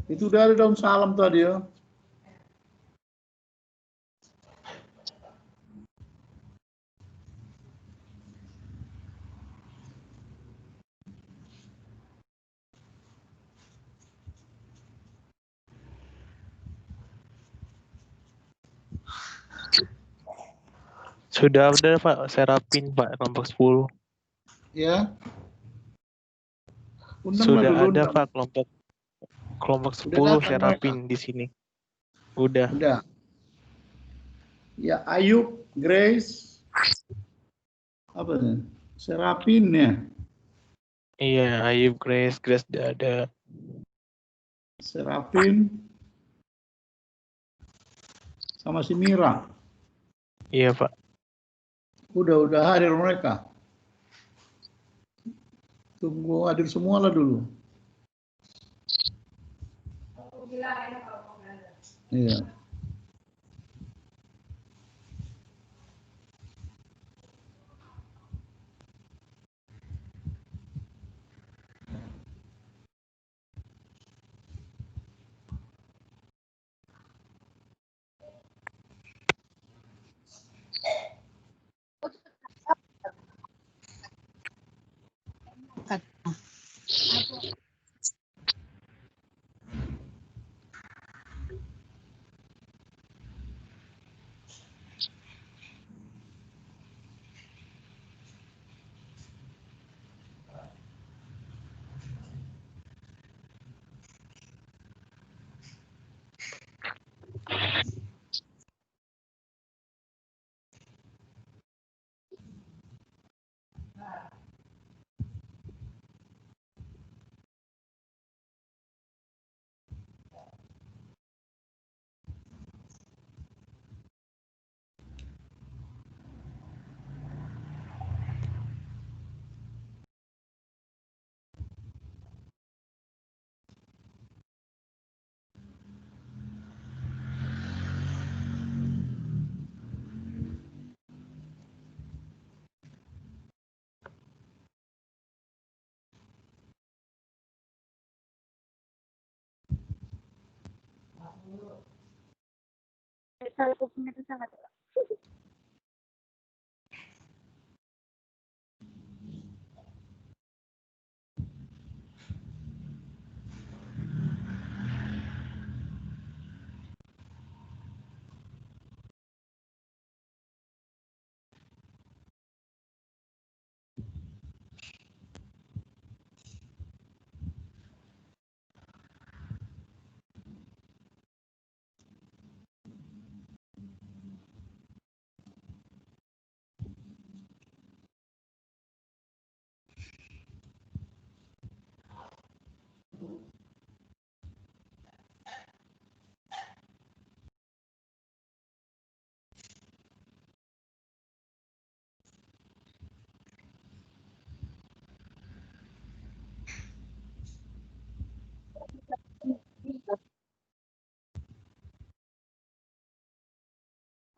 Itu udah ada daun salam tadi ya. Sudah ada Pak, saya rapin Pak, kelompok 10. Ya. Undanglah Sudah dulu, ada undang. Pak, kelompok 10 Udah saya rapin di sini. Udah. Ya, Ayub, Grace, apa nih? Serapin ya. Iya, Ayub, Grace udah ada. Serapin sama si Mira. Iya Pak. Udah hadir mereka. Tunggu hadir semua lah dulu. Iya.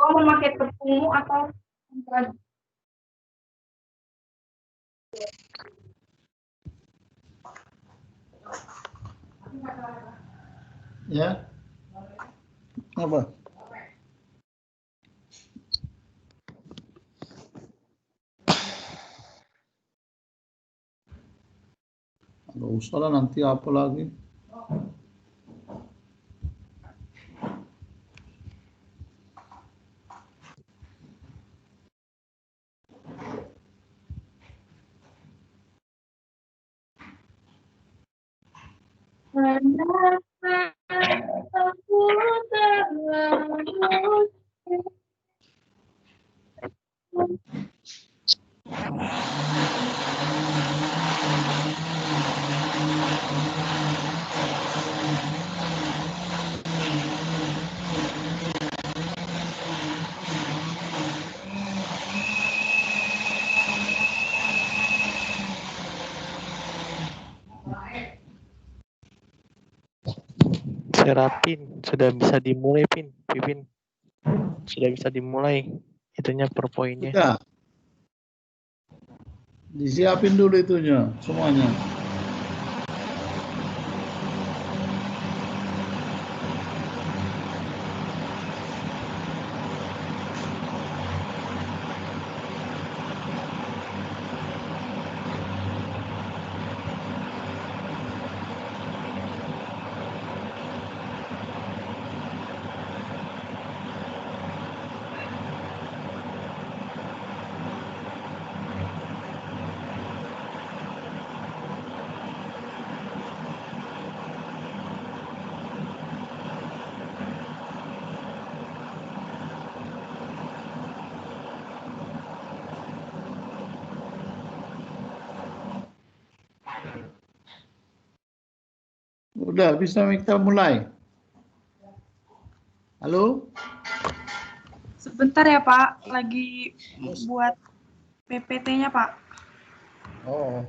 Kau memakai tepungmu atau Ya. Apa? Nggak usah lah, nanti apa lagi. Serapin, sudah bisa dimulai Pipin. Sudah bisa dimulai. Itunya per poinnya. Udah. Disiapin dulu itunya, semuanya. Udah bisa kita mulai. Halo? Sebentar ya Pak, lagi buat PPT-nya Pak. Oh.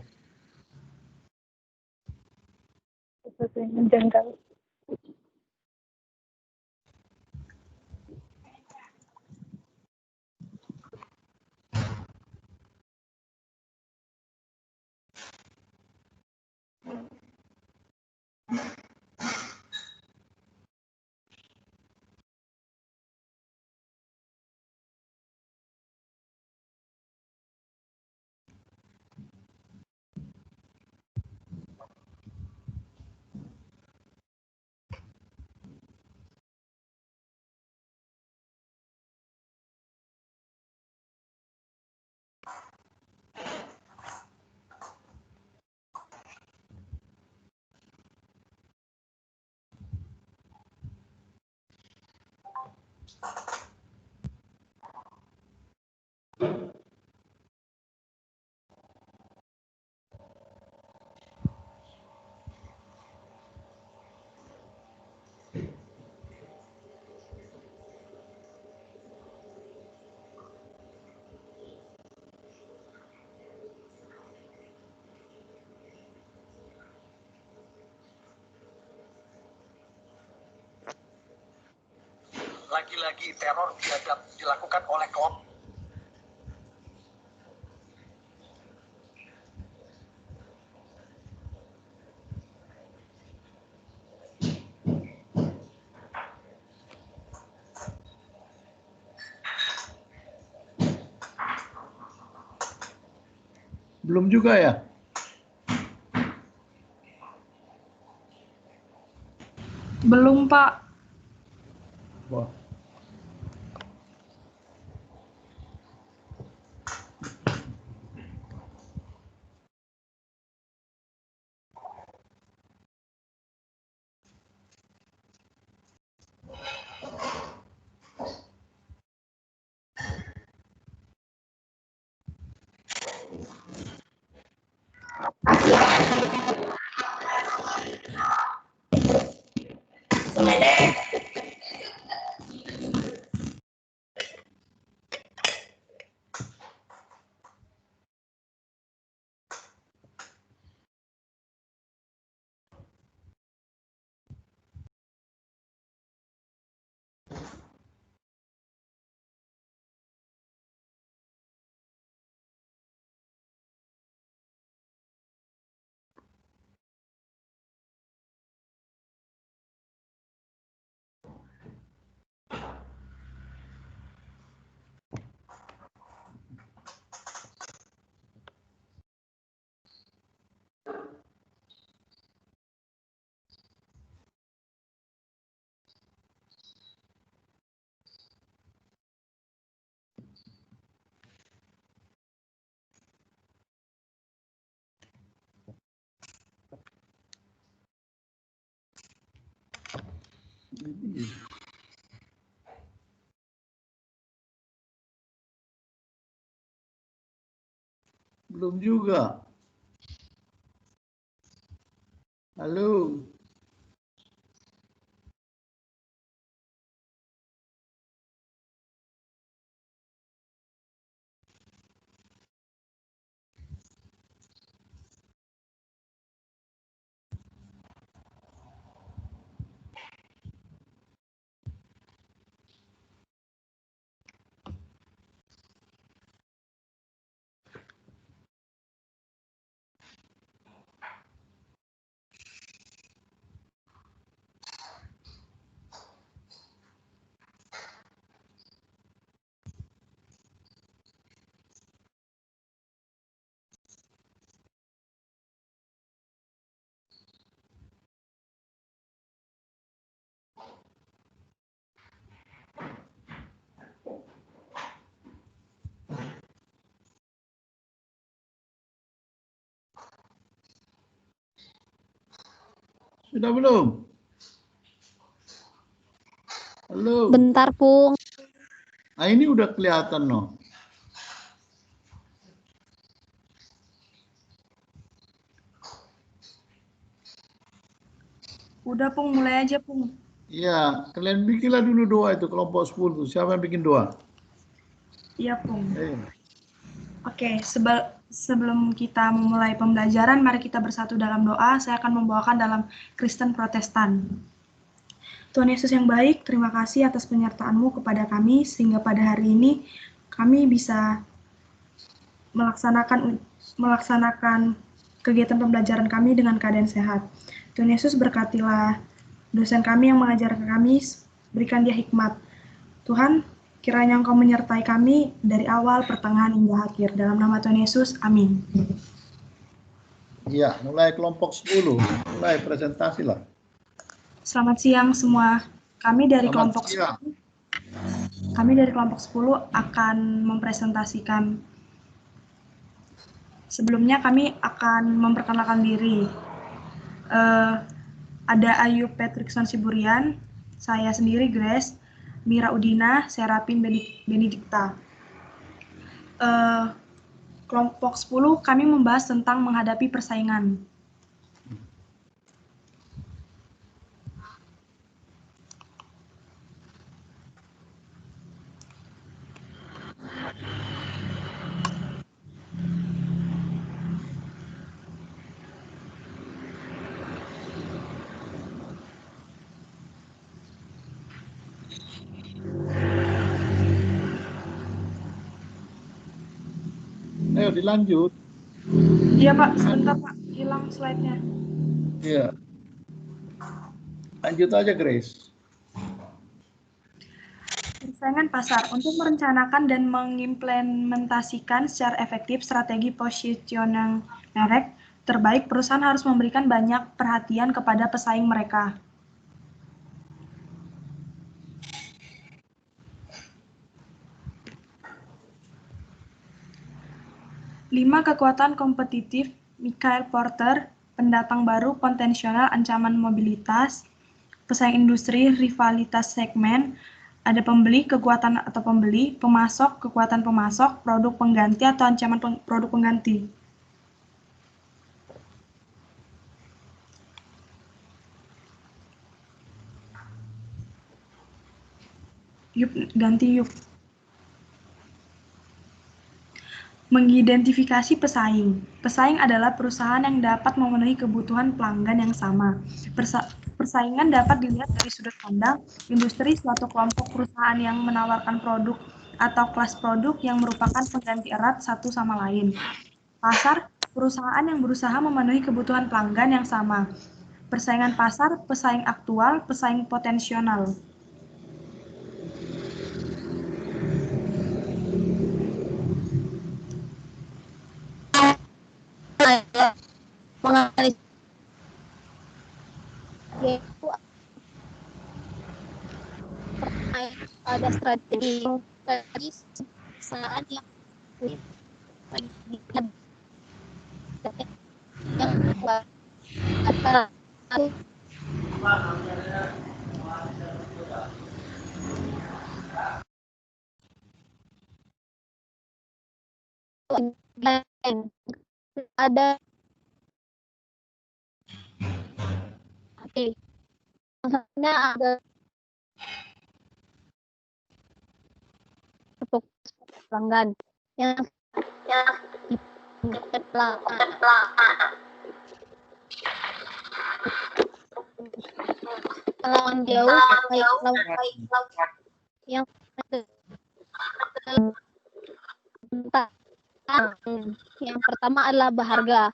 PPT-nya janggal. Lagi-lagi teror biadab dilakukan oleh kelompok. Belum juga ya? Belum Pak. Wah. Belum juga. Halo. Sudah belum? Halo. Bentar, Pung. Nah, ini udah kelihatan no. Udah, Pung, mulai aja, Pung. Iya, kalian bikinlah dulu doa itu kelompok 10. Siapa yang bikin doa? Iya, Pung. Ayo. Oke, sebelum kita memulai pembelajaran, mari kita bersatu dalam doa. Saya akan membawakan dalam Kristen Protestan. Tuhan Yesus yang baik, terima kasih atas penyertaan-Mu kepada kami, sehingga pada hari ini kami bisa melaksanakan kegiatan pembelajaran kami dengan keadaan sehat. Tuhan Yesus berkatilah dosen kami yang mengajar kami, berikan dia hikmat. Tuhan, kiranya Engkau menyertai kami dari awal, pertengahan, hingga akhir. Dalam nama Tuhan Yesus, amin. Iya, mulai kelompok 10. Mulai presentasi lah. Selamat siang semua. Kami dari Selamat kelompok siang. 10 akan mempresentasikan. Sebelumnya kami akan memperkenalkan diri. Ada Ayu Patrickson Siburian, saya sendiri Grace, Mira Udina, Serapin Benedikta. Kelompok 10 kami membahas tentang menghadapi persaingan. Ayo dilanjut. Iya Pak, sebentar Pak, hilang slide-nya. Iya. Lanjut aja, Grace. Persaingan pasar. Untuk merencanakan dan mengimplementasikan secara efektif strategi positioning merek terbaik, perusahaan harus memberikan banyak perhatian kepada pesaing mereka. Lima kekuatan kompetitif Michael Porter, pendatang baru, potensial, ancaman mobilitas, pesaing industri, rivalitas segmen, ada pembeli, kekuatan atau pembeli, pemasok, kekuatan pemasok, produk pengganti atau ancaman produk pengganti. Yuk, ganti yuk. Mengidentifikasi pesaing. Pesaing adalah perusahaan yang dapat memenuhi kebutuhan pelanggan yang sama. Persaingan dapat dilihat dari sudut pandang industri, suatu kelompok perusahaan yang menawarkan produk atau kelas produk yang merupakan pengganti erat satu sama lain. Pasar, perusahaan yang berusaha memenuhi kebutuhan pelanggan yang sama. Persaingan pasar, pesaing aktual, pesaing potensial. Menganalisis yaitu ada strategi perusahaan yang antara ada maksudnya ada pelanggan yang pelanggan jauh yang pertama adalah berharga.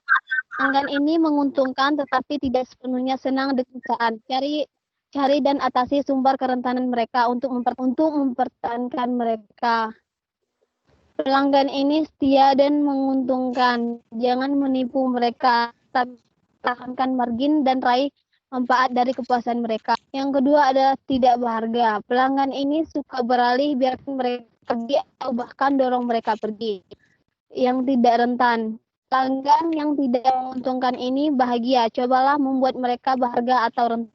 Pelanggan ini menguntungkan tetapi tidak sepenuhnya senang dengan perusahaan. Cari dan atasi sumber kerentanan mereka untuk mempertahankan mereka. Pelanggan ini setia dan menguntungkan. Jangan menipu mereka, tapi pertahankan margin dan raih manfaat dari kepuasan mereka. Yang kedua adalah tidak berharga. Pelanggan ini suka beralih, biarkan mereka pergi atau bahkan dorong mereka pergi. Yang tidak rentan. Pelanggan yang tidak menguntungkan ini bahagia. Cobalah membuat mereka berharga atau rentan.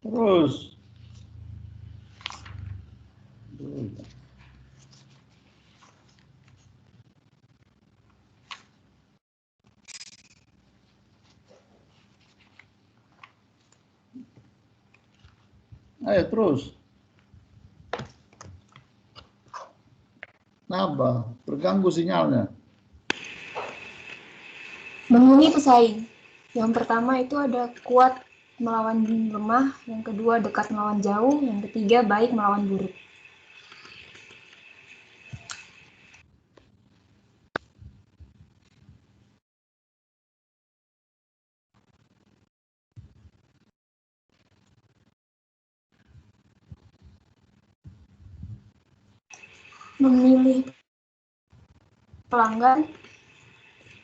Terus. Ayo terus. Kenapa? Terganggu sinyalnya. Menghuni pesaing. Yang pertama itu ada kuat melawan lemah, yang kedua dekat melawan jauh, yang ketiga baik melawan buruk. Memilih pelanggan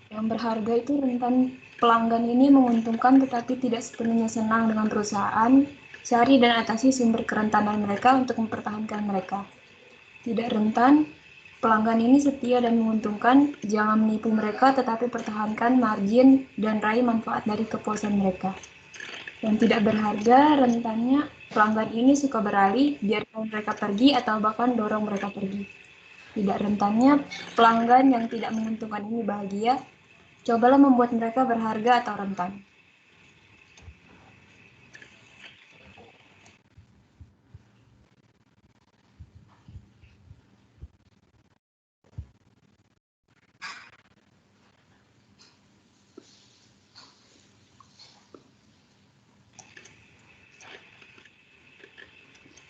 yang berharga itu rentan pelanggan ini menguntungkan tetapi tidak sepenuhnya senang dengan perusahaan. Cari dan atasi sumber kerentanan mereka untuk mempertahankan mereka. Tidak rentan, pelanggan ini setia dan menguntungkan. Jangan menipu mereka tetapi pertahankan margin dan raih manfaat dari kepuasan mereka. Yang tidak berharga, rentannya pelanggan ini suka beralih, biarkan mereka pergi atau bahkan dorong mereka pergi. Tidak rentannya pelanggan yang tidak menguntungkan ini bahagia, cobalah membuat mereka berharga atau rentan.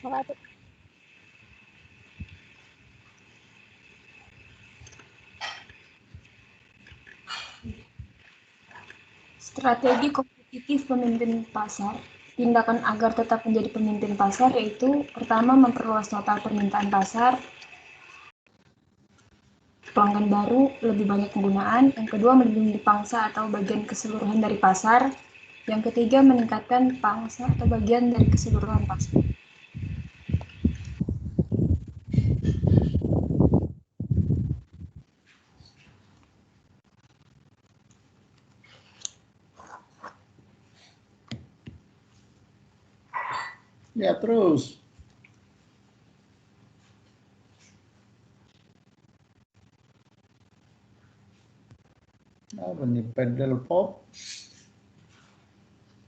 Makasih. Strategi kompetitif pemimpin pasar. Tindakan agar tetap menjadi pemimpin pasar yaitu pertama memperluas total permintaan pasar, pelanggan baru, lebih banyak penggunaan, yang kedua melindungi pangsa atau bagian keseluruhan dari pasar, yang ketiga meningkatkan pangsa atau bagian dari keseluruhan pasar. Ya terus. Apa nih? Pedal pop.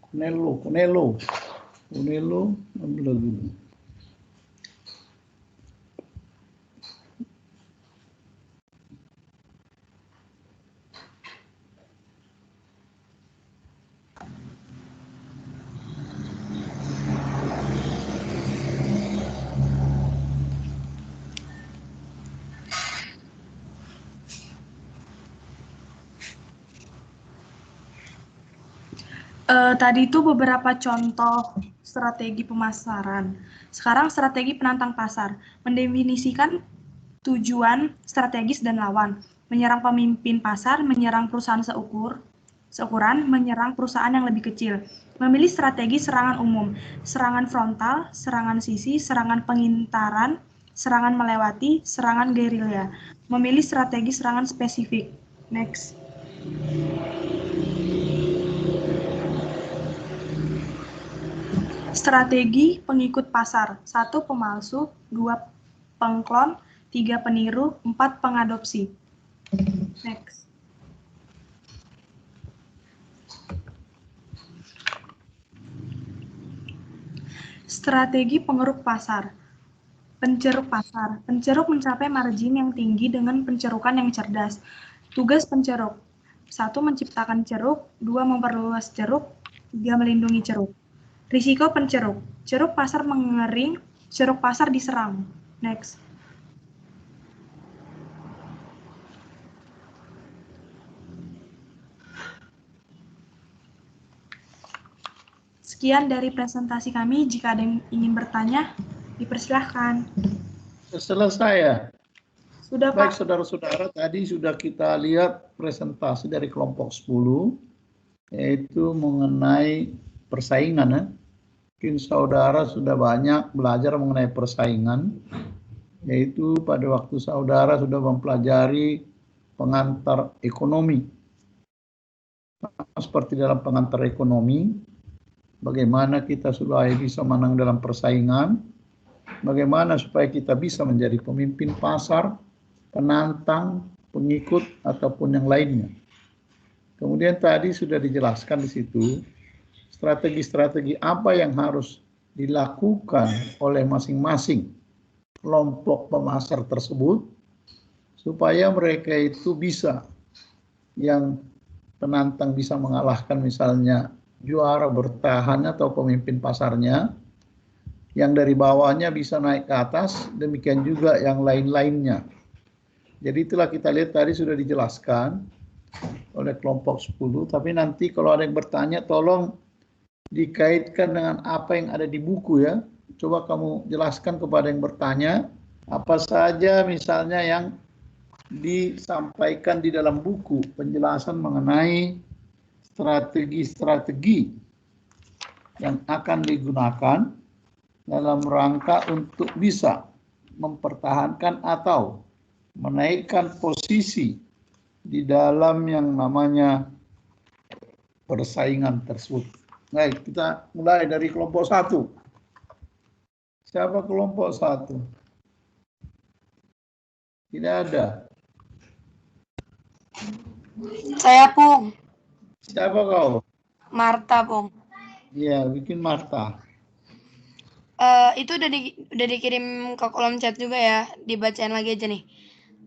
Kunelo. Ambil dulu. Tadi itu beberapa contoh strategi pemasaran. Sekarang strategi penantang pasar. Mendefinisikan tujuan strategis dan lawan. Menyerang pemimpin pasar, menyerang perusahaan seukuran, menyerang perusahaan yang lebih kecil. Memilih strategi serangan umum, serangan frontal, serangan sisi, serangan pengintaran, serangan melewati, serangan gerilya. Memilih strategi serangan spesifik. Next. Strategi pengikut pasar. 1. Pemalsu, 2. Pengklon, 3. Peniru, 4. Pengadopsi. Next. Strategi pengeruk pasar. Penceruk pasar. Penceruk mencapai margin yang tinggi dengan pencerukan yang cerdas. Tugas penceruk. 1. Menciptakan ceruk, 2. Memperluas ceruk, 3. Melindungi ceruk. Risiko penceruk. Ceruk pasar mengering, ceruk pasar diserang. Next. Sekian dari presentasi kami. Jika ada yang ingin bertanya, dipersilahkan. Selesai ya? Sudah, Baik Pak. saudara-saudara, tadi sudah kita lihat presentasi dari kelompok 10, yaitu mengenai persaingan. Ya. Mungkin saudara sudah banyak belajar mengenai persaingan, yaitu pada waktu saudara sudah mempelajari pengantar ekonomi. Seperti dalam pengantar ekonomi, bagaimana kita supaya bisa menang dalam persaingan, bagaimana supaya kita bisa menjadi pemimpin pasar, penantang, pengikut, ataupun yang lainnya. Kemudian tadi sudah dijelaskan di situ, strategi-strategi apa yang harus dilakukan oleh masing-masing kelompok pemasar tersebut supaya mereka itu bisa, yang penantang bisa mengalahkan misalnya juara bertahan atau pemimpin pasarnya, yang dari bawahnya bisa naik ke atas, demikian juga yang lain-lainnya. Jadi itulah kita lihat tadi sudah dijelaskan oleh kelompok 10, tapi nanti kalau ada yang bertanya tolong dikaitkan dengan apa yang ada di buku ya. Coba kamu jelaskan kepada yang bertanya apa saja misalnya yang disampaikan di dalam buku, penjelasan mengenai strategi-strategi yang akan digunakan dalam rangka untuk bisa mempertahankan atau menaikkan posisi di dalam yang namanya persaingan tersebut. Baik, kita mulai dari kelompok 1. Siapa kelompok 1? Tidak ada. Saya, Pung. Siapa kau? Marta, Pung. Iya, bikin Marta. Itu udah dikirim ke kolom chat juga ya, dibacain lagi aja nih.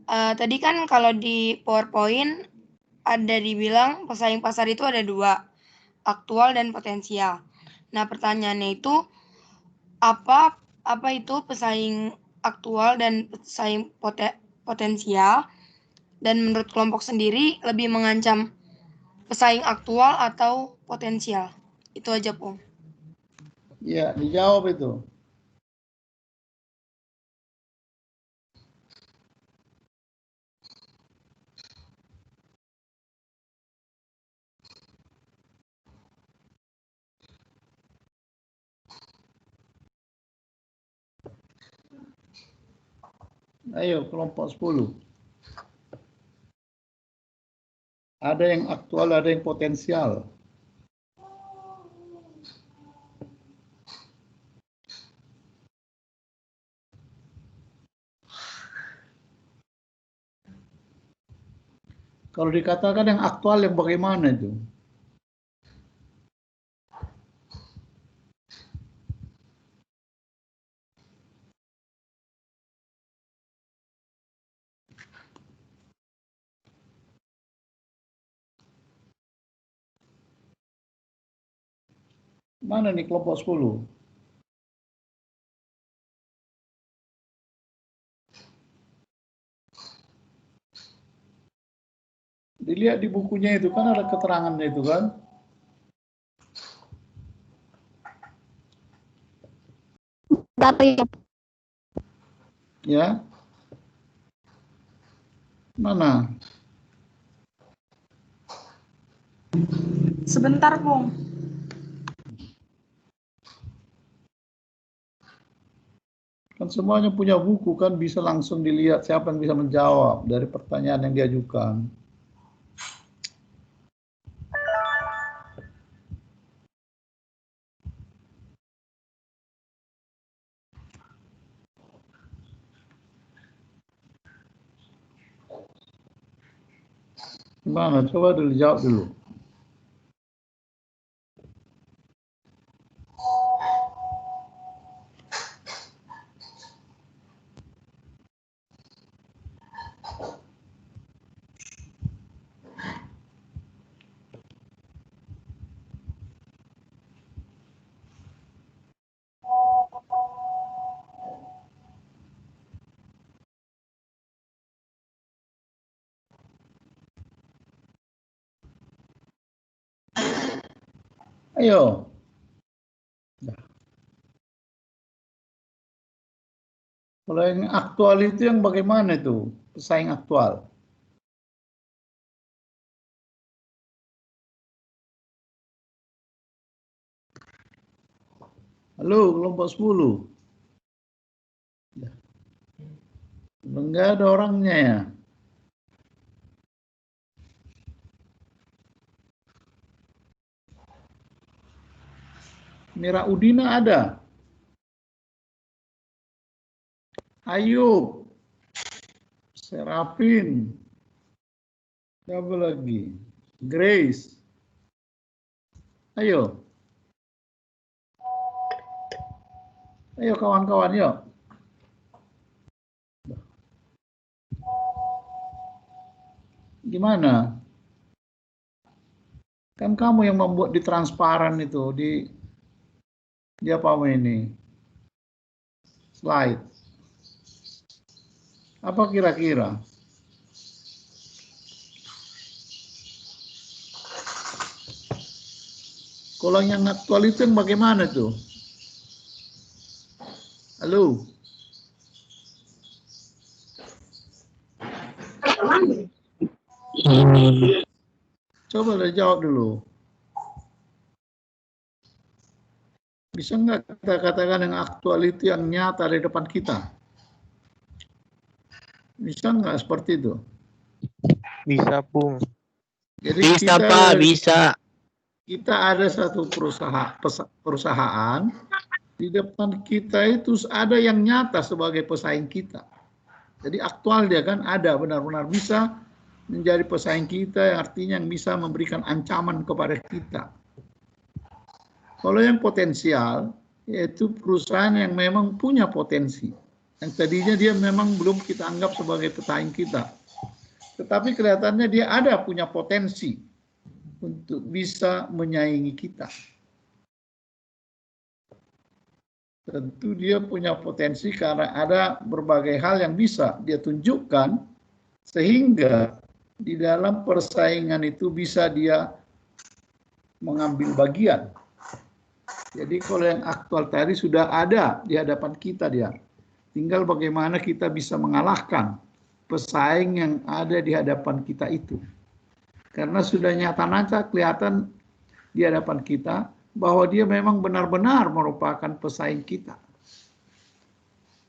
Tadi kan kalau di PowerPoint ada dibilang pesaing pasar itu ada 2, aktual dan potensial. Nah, pertanyaannya itu apa itu pesaing aktual dan pesaing potensial, dan menurut kelompok sendiri lebih mengancam pesaing aktual atau potensial? Itu aja, Pung. Iya, dijawab itu. Ayo, kelompok 10. Ada yang aktual, ada yang potensial. Kalau dikatakan yang aktual yang bagaimana itu? Mana nih kelompok 10? Dilihat di bukunya itu kan ada keterangannya itu kan. Dari Ya. Mana? Sebentar, Pung. Kan semuanya punya buku kan, bisa langsung dilihat siapa yang bisa menjawab dari pertanyaan yang diajukan. Gimana? Coba dulu jawab dulu. Ayo. Kalau yang aktual itu yang bagaimana itu? Pesaing aktual. Halo, kelompok 10. Enggak ada orangnya ya. Mira Udina ada. Ayub. Serapin. Siapa lagi? Grace. Ayo. Ayo kawan-kawan, yuk. Gimana? Kan kamu yang membuat di transparan itu, di apa ini? Slide. Apa kira-kira? Kalau yang aktual itu yang bagaimana tuh? Halo? Coba jawab dulu. Bisa nggak kita katakan yang aktual itu yang nyata di depan kita? Bisa nggak seperti itu? Bisa, Bung. Jadi Bisa, Pak, bisa. Kita ada satu perusahaan, di depan kita itu ada yang nyata sebagai pesaing kita. Jadi aktual dia kan ada, benar-benar bisa menjadi pesaing kita, yang artinya yang bisa memberikan ancaman kepada kita. Kalau yang potensial, yaitu perusahaan yang memang punya potensi. Yang tadinya dia memang belum kita anggap sebagai pesaing kita. Tetapi kelihatannya dia ada punya potensi untuk bisa menyaingi kita. Tentu dia punya potensi karena ada berbagai hal yang bisa dia tunjukkan sehingga di dalam persaingan itu bisa dia mengambil bagian. Jadi kalau yang aktual tadi sudah ada di hadapan kita dia. Tinggal bagaimana kita bisa mengalahkan pesaing yang ada di hadapan kita itu. Karena sudah nyata-nyata kelihatan di hadapan kita bahwa dia memang benar-benar merupakan pesaing kita.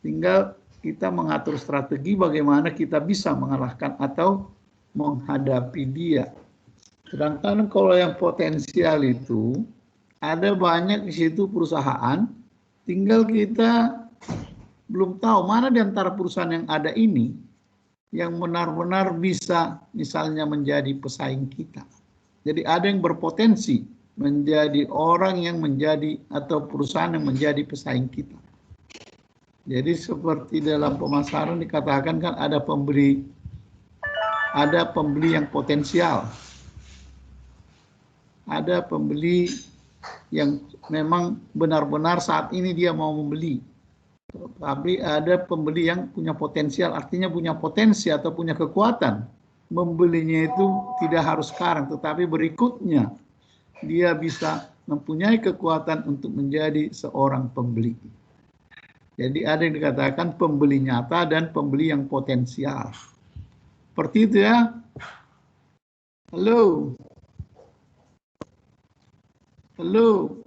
Tinggal kita mengatur strategi bagaimana kita bisa mengalahkan atau menghadapi dia. Sedangkan kalau yang potensial itu ada banyak di situ perusahaan, tinggal kita belum tahu mana di antara perusahaan yang ada ini yang benar-benar bisa misalnya menjadi pesaing kita. Jadi ada yang berpotensi menjadi orang yang menjadi atau perusahaan yang menjadi pesaing kita. Jadi seperti dalam pemasaran dikatakan kan ada pembeli yang potensial. Ada pembeli yang memang benar-benar saat ini dia mau membeli. Tapi ada pembeli yang punya potensial, artinya punya potensi atau punya kekuatan. Membelinya itu tidak harus sekarang, tetapi berikutnya dia bisa mempunyai kekuatan untuk menjadi seorang pembeli. Jadi ada yang dikatakan pembeli nyata dan pembeli yang potensial. Seperti itu ya. Halo. Halo.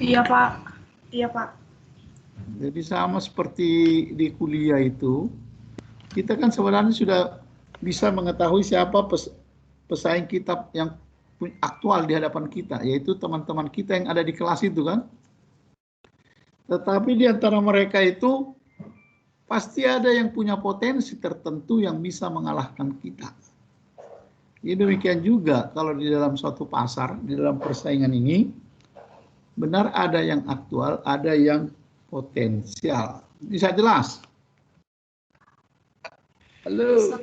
Iya, Pak. Iya, Pak. Jadi sama seperti di kuliah itu, kita kan sebenarnya sudah bisa mengetahui siapa pesaing kita yang aktual di hadapan kita, yaitu teman-teman kita yang ada di kelas itu kan. Tetapi di antara mereka itu pasti ada yang punya potensi tertentu yang bisa mengalahkan kita. Jadi demikian juga kalau di dalam suatu pasar, di dalam persaingan ini, benar ada yang aktual, ada yang potensial. Bisa jelas? Halo.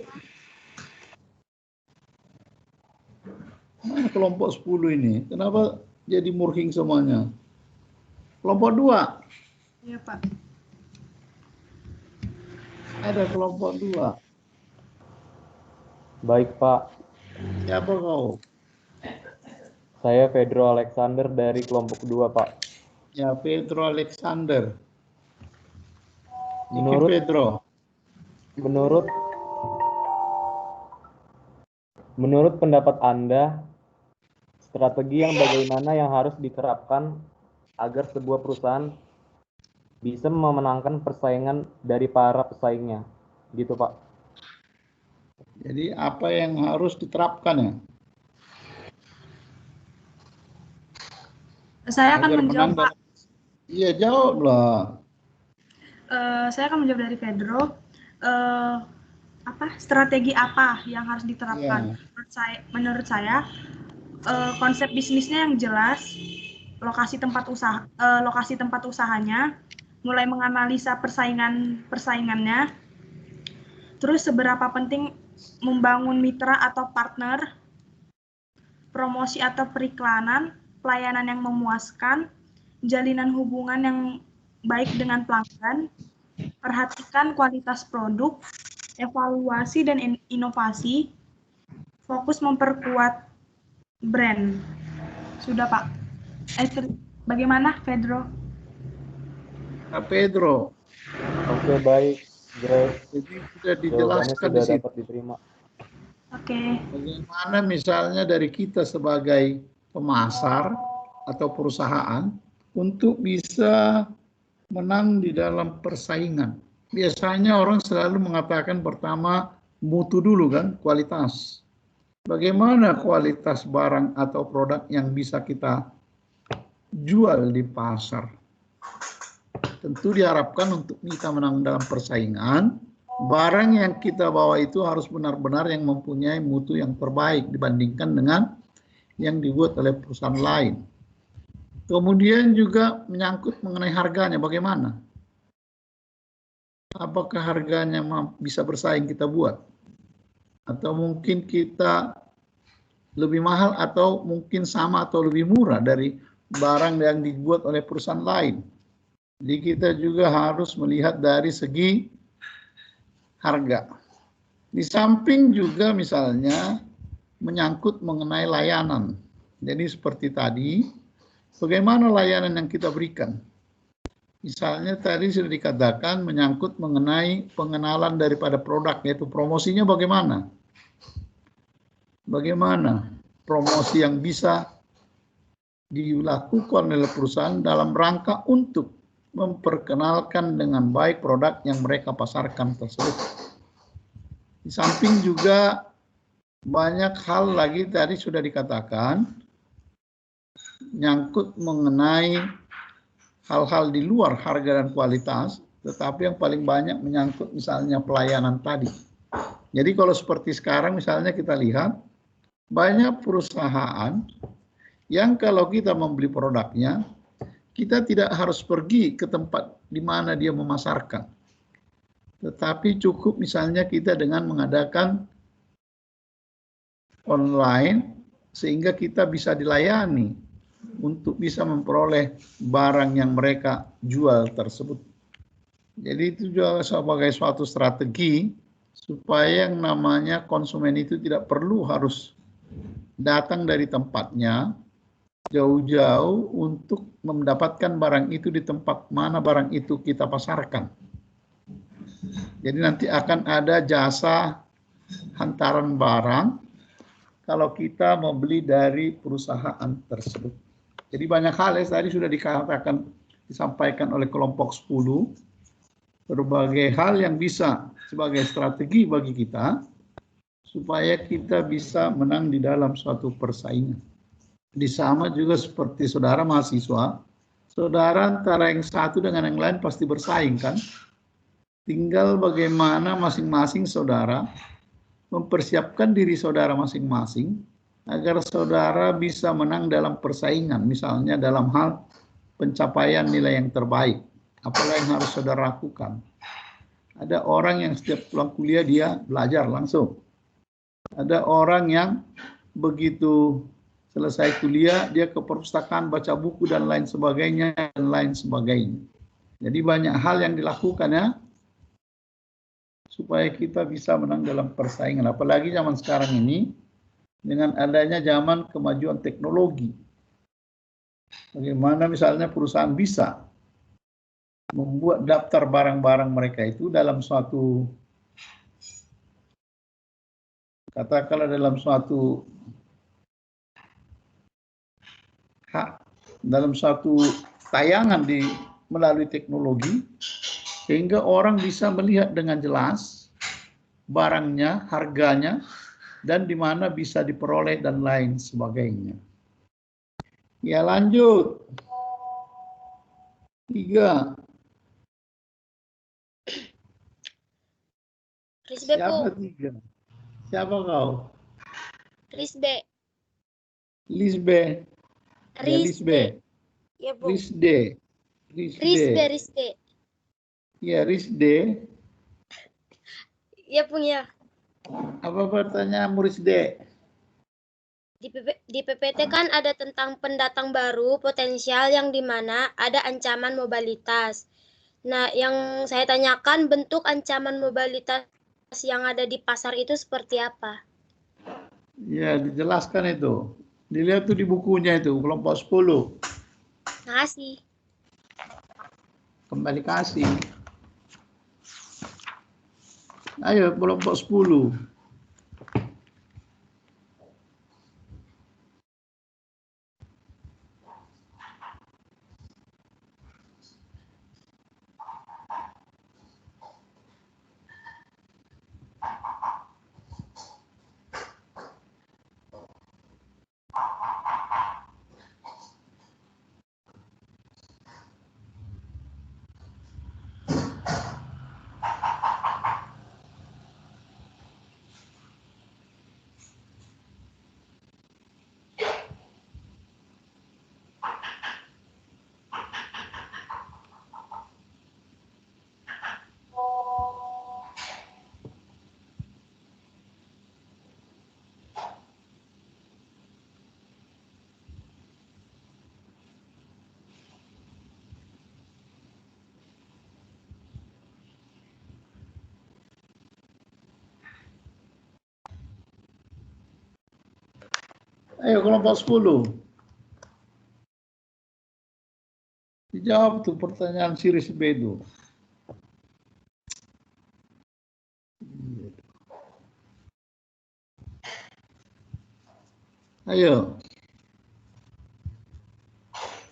Mana kelompok 10 ini? Kenapa jadi murhing semuanya? Kelompok 2. Iya, Pak. Ada kelompok 2. Baik, Pak. Siapa kau? Saya Pedro Alexander dari kelompok 2, Pak. Ya, Pedro Alexander. Menurut pendapat Anda, strategi yang bagaimana yang harus diterapkan agar sebuah perusahaan bisa memenangkan persaingan dari para pesaingnya, gitu Pak? Jadi apa yang harus diterapkan ya? Saya akan menjawab, Pak. Iya, jawablah. Saya akan menjawab dari Pedro. Strategi apa yang harus diterapkan? Yeah. Menurut saya, konsep bisnisnya yang jelas, lokasi tempat usahanya, mulai menganalisa persaingannya, terus seberapa penting membangun mitra atau partner, promosi atau periklanan, pelayanan yang memuaskan, jalinan hubungan yang baik dengan pelanggan, perhatikan kualitas produk, evaluasi dan inovasi, fokus memperkuat brand. Sudah, Pak. Bagaimana, Pedro? Pak Pedro. Oke, baik, Grace. Jadi sudah Jawabannya dijelaskan sudah di situ. dapat diterima. Oke. Bagaimana misalnya dari kita sebagai pemasar atau perusahaan untuk bisa menang di dalam persaingan. Biasanya orang selalu mengatakan pertama mutu dulu kan, kualitas. Bagaimana kualitas barang atau produk yang bisa kita jual di pasar? Tentu diharapkan untuk kita menang dalam persaingan, barang yang kita bawa itu harus benar-benar yang mempunyai mutu yang terbaik dibandingkan dengan yang dibuat oleh perusahaan lain. Kemudian juga menyangkut mengenai harganya, bagaimana? Apakah harganya bisa bersaing kita buat? Atau mungkin kita lebih mahal atau mungkin sama atau lebih murah dari barang yang dibuat oleh perusahaan lain. Jadi kita juga harus melihat dari segi harga. Di samping juga misalnya menyangkut mengenai layanan. Jadi seperti tadi, bagaimana layanan yang kita berikan? Misalnya tadi sudah dikatakan menyangkut mengenai pengenalan daripada produk, yaitu promosinya bagaimana? Bagaimana promosi yang bisa dilakukan oleh perusahaan dalam rangka untuk memperkenalkan dengan baik produk yang mereka pasarkan tersebut. Di samping juga banyak hal lagi tadi sudah dikatakan nyangkut mengenai hal-hal di luar harga dan kualitas, tetapi yang paling banyak menyangkut misalnya pelayanan tadi. Jadi kalau seperti sekarang misalnya kita lihat banyak perusahaan yang kalau kita membeli produknya, kita tidak harus pergi ke tempat di mana dia memasarkan. Tetapi cukup misalnya kita dengan mengadakan online sehingga kita bisa dilayani untuk bisa memperoleh barang yang mereka jual tersebut. Jadi itu juga sebagai suatu strategi supaya yang namanya konsumen itu tidak perlu harus datang dari tempatnya jauh-jauh untuk mendapatkan barang itu di tempat mana barang itu kita pasarkan. Jadi nanti akan ada jasa hantaran barang kalau kita membeli dari perusahaan tersebut. Jadi banyak hal yang tadi sudah dikatakan, disampaikan oleh kelompok 10, berbagai hal yang bisa sebagai strategi bagi kita supaya kita bisa menang di dalam suatu persaingan. Di sama juga seperti saudara mahasiswa, saudara antara yang satu dengan yang lain pasti bersaing kan? Tinggal bagaimana masing-masing saudara mempersiapkan diri saudara masing-masing agar saudara bisa menang dalam persaingan, misalnya dalam hal pencapaian nilai yang terbaik. Apalah yang harus saudara lakukan? Ada orang yang setiap pulang kuliah dia belajar langsung. Ada orang yang begitu selesai kuliah, dia ke perpustakaan baca buku dan lain sebagainya, dan lain sebagainya. Jadi banyak hal yang dilakukan ya, supaya kita bisa menang dalam persaingan. Apalagi zaman sekarang ini, dengan adanya zaman kemajuan teknologi. Bagaimana misalnya perusahaan bisa membuat daftar barang-barang mereka itu dalam suatu, katakanlah dalam suatu dalam suatu tayangan melalui teknologi, sehingga orang bisa melihat dengan jelas barangnya, harganya, dan di mana bisa diperoleh dan lain sebagainya. Ya lanjut. 3. Risbe, Siapa Bu. 3? Siapa kau? Risbe. Lisbe. Ya, Lisbe. Ya, Bu. Risde. Risbe. Ya, Risde. Iya, Pung, ya. Apa pertanyaan Risde? Di PPT kan ada tentang pendatang baru potensial yang dimana ada ancaman mobilitas. Nah, yang saya tanyakan bentuk ancaman mobilitas yang ada di pasar itu seperti apa? Ya, dijelaskan itu. Dilihat tuh di bukunya itu, kelompok 10. Makasih. Kembali kasih. Ayo, kelompok 10. Ayo, kelompok 10. Dijawab tuh pertanyaan series B itu. Ayo.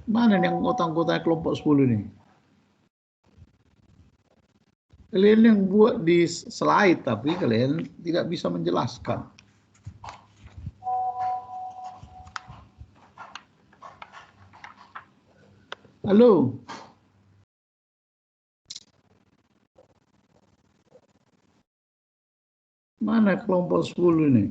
Mana yang otak-otak kelompok 10 ini? Kalian yang buat di slide, tapi kalian tidak bisa menjelaskan. Halo? Mana kelompok 10 ini?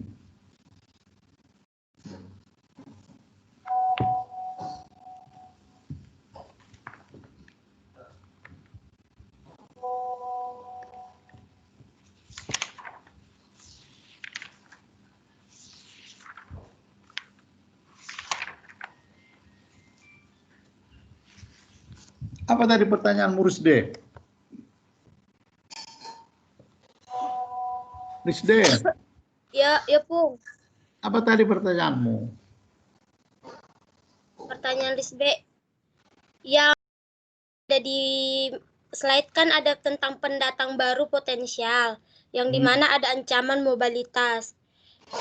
Apa tadi pertanyaan Risde? Risde, Ya, Pung. apa tadi pertanyaanmu? Pertanyaan list B. Yang ada di slide kan ada tentang pendatang baru potensial, yang dimana ada ancaman mobilitas.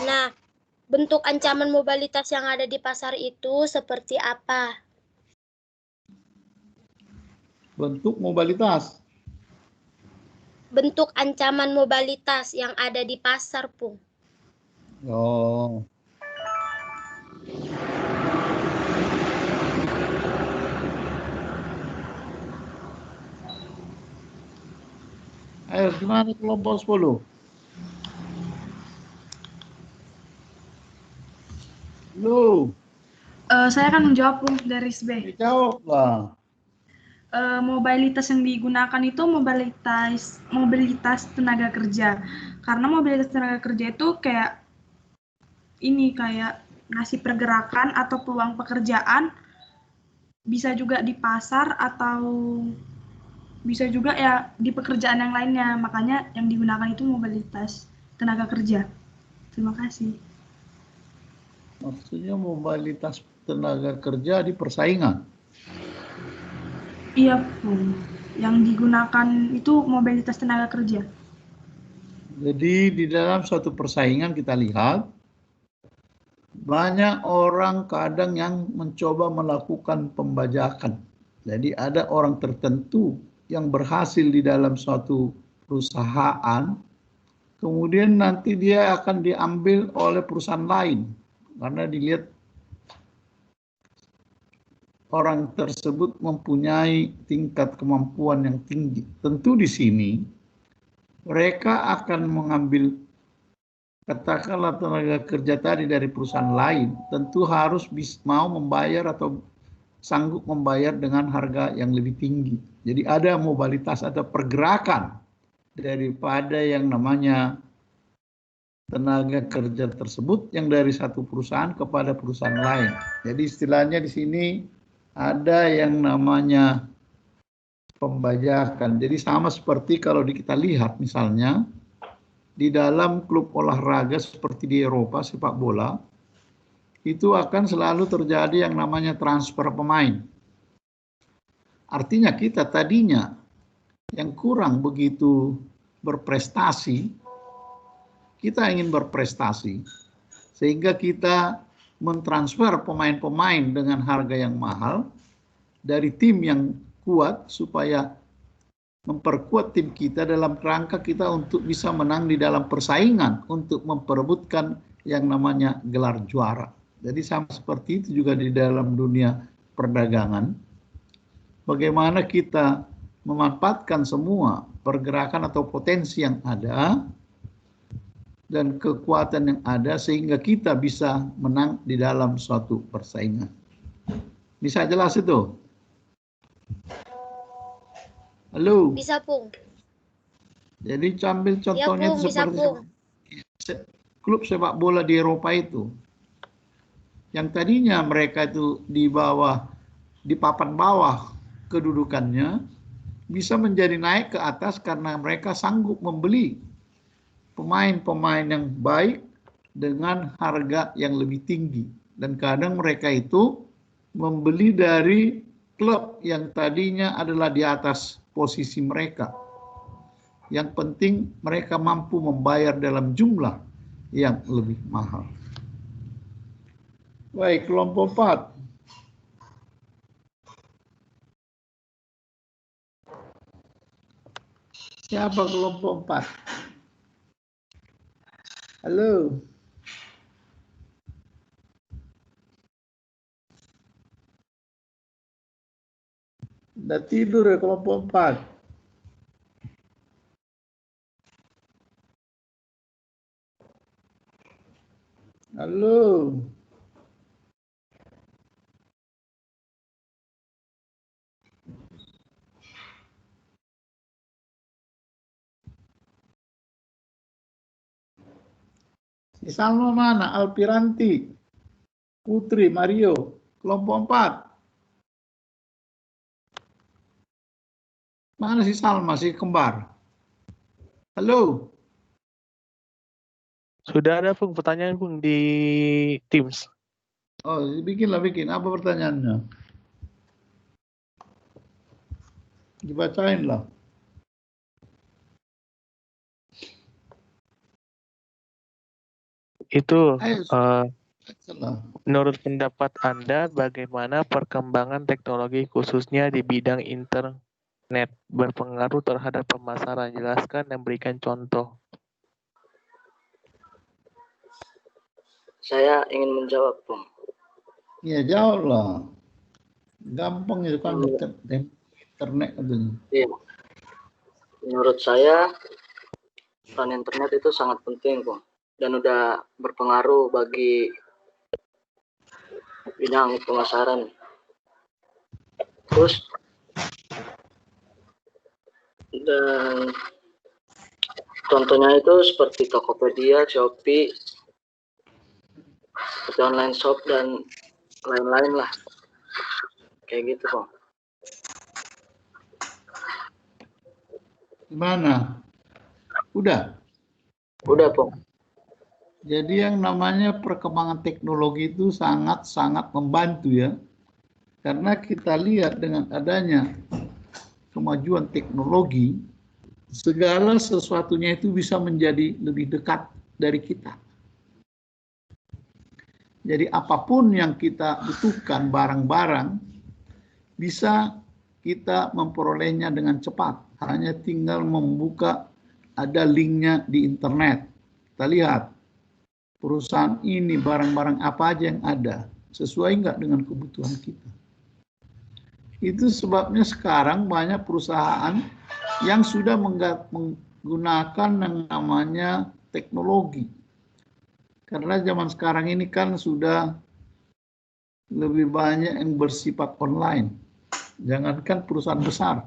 Nah, bentuk ancaman mobilitas yang ada di pasar itu seperti apa? Bentuk mobilitas. Bentuk ancaman mobilitas yang ada di pasar, Pung. Oh. Ayo, gimana kelompok 10? Lu, Saya akan menjawab Pung dari SB. dijawab lah. Mobilitas yang digunakan itu mobilitas tenaga kerja. Karena mobilitas tenaga kerja itu kayak ngasih pergerakan atau peluang pekerjaan, bisa juga di pasar atau bisa juga ya di pekerjaan yang lainnya. Makanya yang digunakan itu mobilitas tenaga kerja. Terima kasih. Maksudnya mobilitas tenaga kerja di persaingan. Iya, Pung. Yang digunakan itu mobilitas tenaga kerja. Jadi di dalam suatu persaingan kita lihat banyak orang kadang yang mencoba melakukan pembajakan. Jadi ada orang tertentu yang berhasil di dalam suatu perusahaan, kemudian nanti dia akan diambil oleh perusahaan lain karena dilihat orang tersebut mempunyai tingkat kemampuan yang tinggi. Tentu di sini mereka akan mengambil katakanlah tenaga kerja tadi dari perusahaan lain, tentu harus mau membayar atau sanggup membayar dengan harga yang lebih tinggi. Jadi ada mobilitas atau pergerakan daripada yang namanya tenaga kerja tersebut yang dari satu perusahaan kepada perusahaan lain. Jadi istilahnya di sini ada yang namanya pembajakan. Jadi sama seperti kalau kita lihat misalnya di dalam klub olahraga seperti di Eropa sepak bola, itu akan selalu terjadi yang namanya transfer pemain. Artinya kita tadinya yang kurang begitu berprestasi, kita ingin berprestasi, sehingga kita mentransfer pemain-pemain dengan harga yang mahal dari tim yang kuat supaya memperkuat tim kita dalam rangka kita untuk bisa menang di dalam persaingan untuk memperebutkan yang namanya gelar juara. Jadi sama seperti itu juga di dalam dunia perdagangan. Bagaimana kita memanfaatkan semua pergerakan atau potensi yang ada dan kekuatan yang ada sehingga kita bisa menang di dalam suatu persaingan. Bisa jelas itu? Halo? Bisa, Pung. Jadi ambil contohnya Pung, itu bisa, seperti Pung. klub sepak bola di Eropa itu. Yang tadinya mereka itu di papan bawah kedudukannya, bisa menjadi naik ke atas karena mereka sanggup membeli pemain-pemain yang baik dengan harga yang lebih tinggi. Dan kadang mereka itu membeli dari klub yang tadinya adalah di atas posisi mereka. Yang penting mereka mampu membayar dalam jumlah yang lebih mahal. Baik, kelompok 4. Siapa kelompok 4? Halo? Udah tidur ya kelompok 4? Halo? Si Salma mana? Alpiranti, Putri, Mario, kelompok 4. Mana si Salma, si kembar? Halo? Sudah ada Pung pertanyaan Pung di Teams. Oh, bikinlah. Apa pertanyaannya? Dibacain lah. Itu Ayo, menurut pendapat Anda bagaimana perkembangan teknologi khususnya di bidang internet berpengaruh terhadap pemasaran? Jelaskan dan berikan contoh. Saya ingin menjawab, Bung. Ya, jawablah. Gampang itu kan internet katanya. Iya. Menurut saya peran internet itu sangat penting, Bung, dan udah berpengaruh bagi bidang pemasaran. Terus dan contohnya itu seperti Tokopedia, Shopee, seperti online shop dan lain-lain lah. Kayak gitu, Bung. Gimana? Udah? Udah, Bung. Jadi yang namanya perkembangan teknologi itu sangat-sangat membantu ya. Karena kita lihat dengan adanya kemajuan teknologi, segala sesuatunya itu bisa menjadi lebih dekat dari kita. Jadi apapun yang kita butuhkan, barang-barang, bisa kita memperolehnya dengan cepat. Hanya tinggal membuka, ada linknya di internet. Kita lihat, perusahaan ini barang-barang apa aja yang ada, sesuai nggak dengan kebutuhan kita. Itu sebabnya sekarang banyak perusahaan yang sudah menggunakan yang namanya teknologi. Karena zaman sekarang ini kan sudah lebih banyak yang bersifat online. Jangankan perusahaan besar,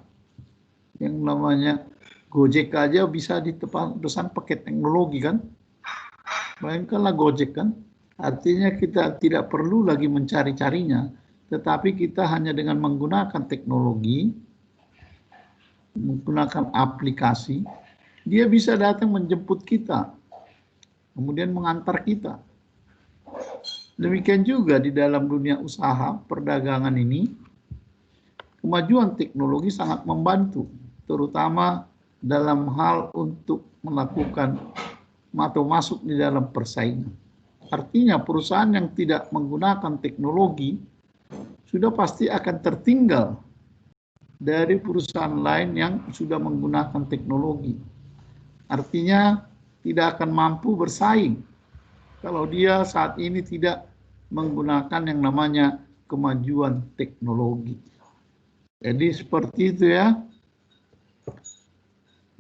yang namanya Gojek aja bisa pesan pakai teknologi kan. Bayangkanlah Gojek kan. Artinya kita tidak perlu lagi mencari-carinya, tetapi kita hanya dengan menggunakan teknologi, menggunakan aplikasi, dia bisa datang menjemput kita, kemudian mengantar kita. Demikian juga di dalam dunia usaha, perdagangan ini, kemajuan teknologi sangat membantu, terutama dalam hal untuk melakukan atau masuk di dalam persaingan. Artinya perusahaan yang tidak menggunakan teknologi sudah pasti akan tertinggal dari perusahaan lain yang sudah menggunakan teknologi. Artinya tidak akan mampu bersaing kalau dia saat ini tidak menggunakan yang namanya kemajuan teknologi. Jadi seperti itu ya.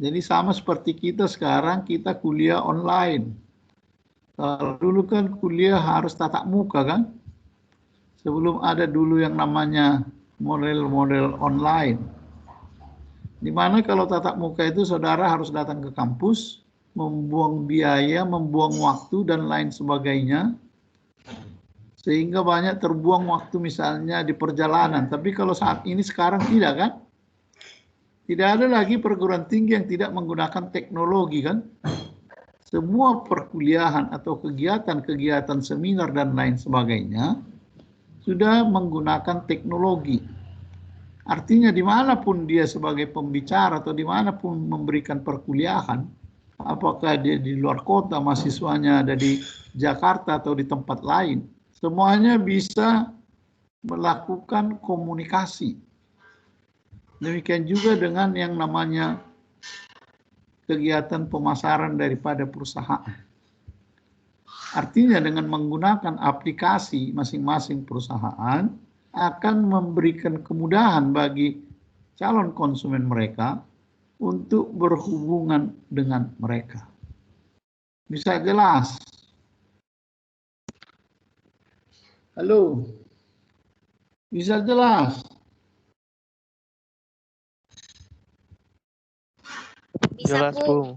Jadi sama seperti kita sekarang, kita kuliah online. Kalau dulu kan kuliah harus tatap muka kan? Sebelum ada dulu yang namanya model-model online. Dimana kalau tatap muka itu saudara harus datang ke kampus, membuang biaya, membuang waktu dan lain sebagainya. Sehingga banyak terbuang waktu misalnya di perjalanan. Tapi kalau saat ini sekarang tidak kan? Tidak ada lagi perguruan tinggi yang tidak menggunakan teknologi kan? Semua perkuliahan atau kegiatan-kegiatan seminar dan lain sebagainya sudah menggunakan teknologi. Artinya dimanapun dia sebagai pembicara atau dimanapun memberikan perkuliahan, apakah dia di luar kota, mahasiswanya ada di Jakarta atau di tempat lain, semuanya bisa melakukan komunikasi. Demikian juga dengan yang namanya kegiatan pemasaran daripada perusahaan. Artinya dengan menggunakan aplikasi masing-masing perusahaan akan memberikan kemudahan bagi calon konsumen mereka untuk berhubungan dengan mereka. Bisa jelas? Halo? Bisa jelas? Jelas, Bung.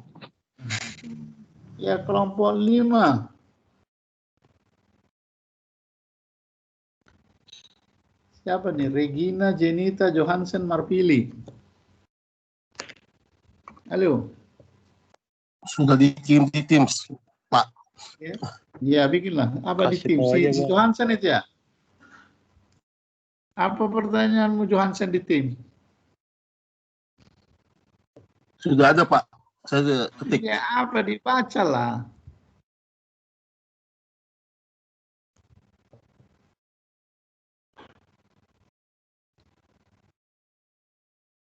Ya, kelompok 5. Siapa nih? Regina, Jenita, Johansen, Marpili. Halo. Sudah dikirim di Teams, Pak. Ya, bikinlah. Apa di Teams? Si Johansen itu ya? Apa pertanyaanmu Johansen di Teams? Sudah ada, Pak. Saya ketik. Ya, apa dibaca lah.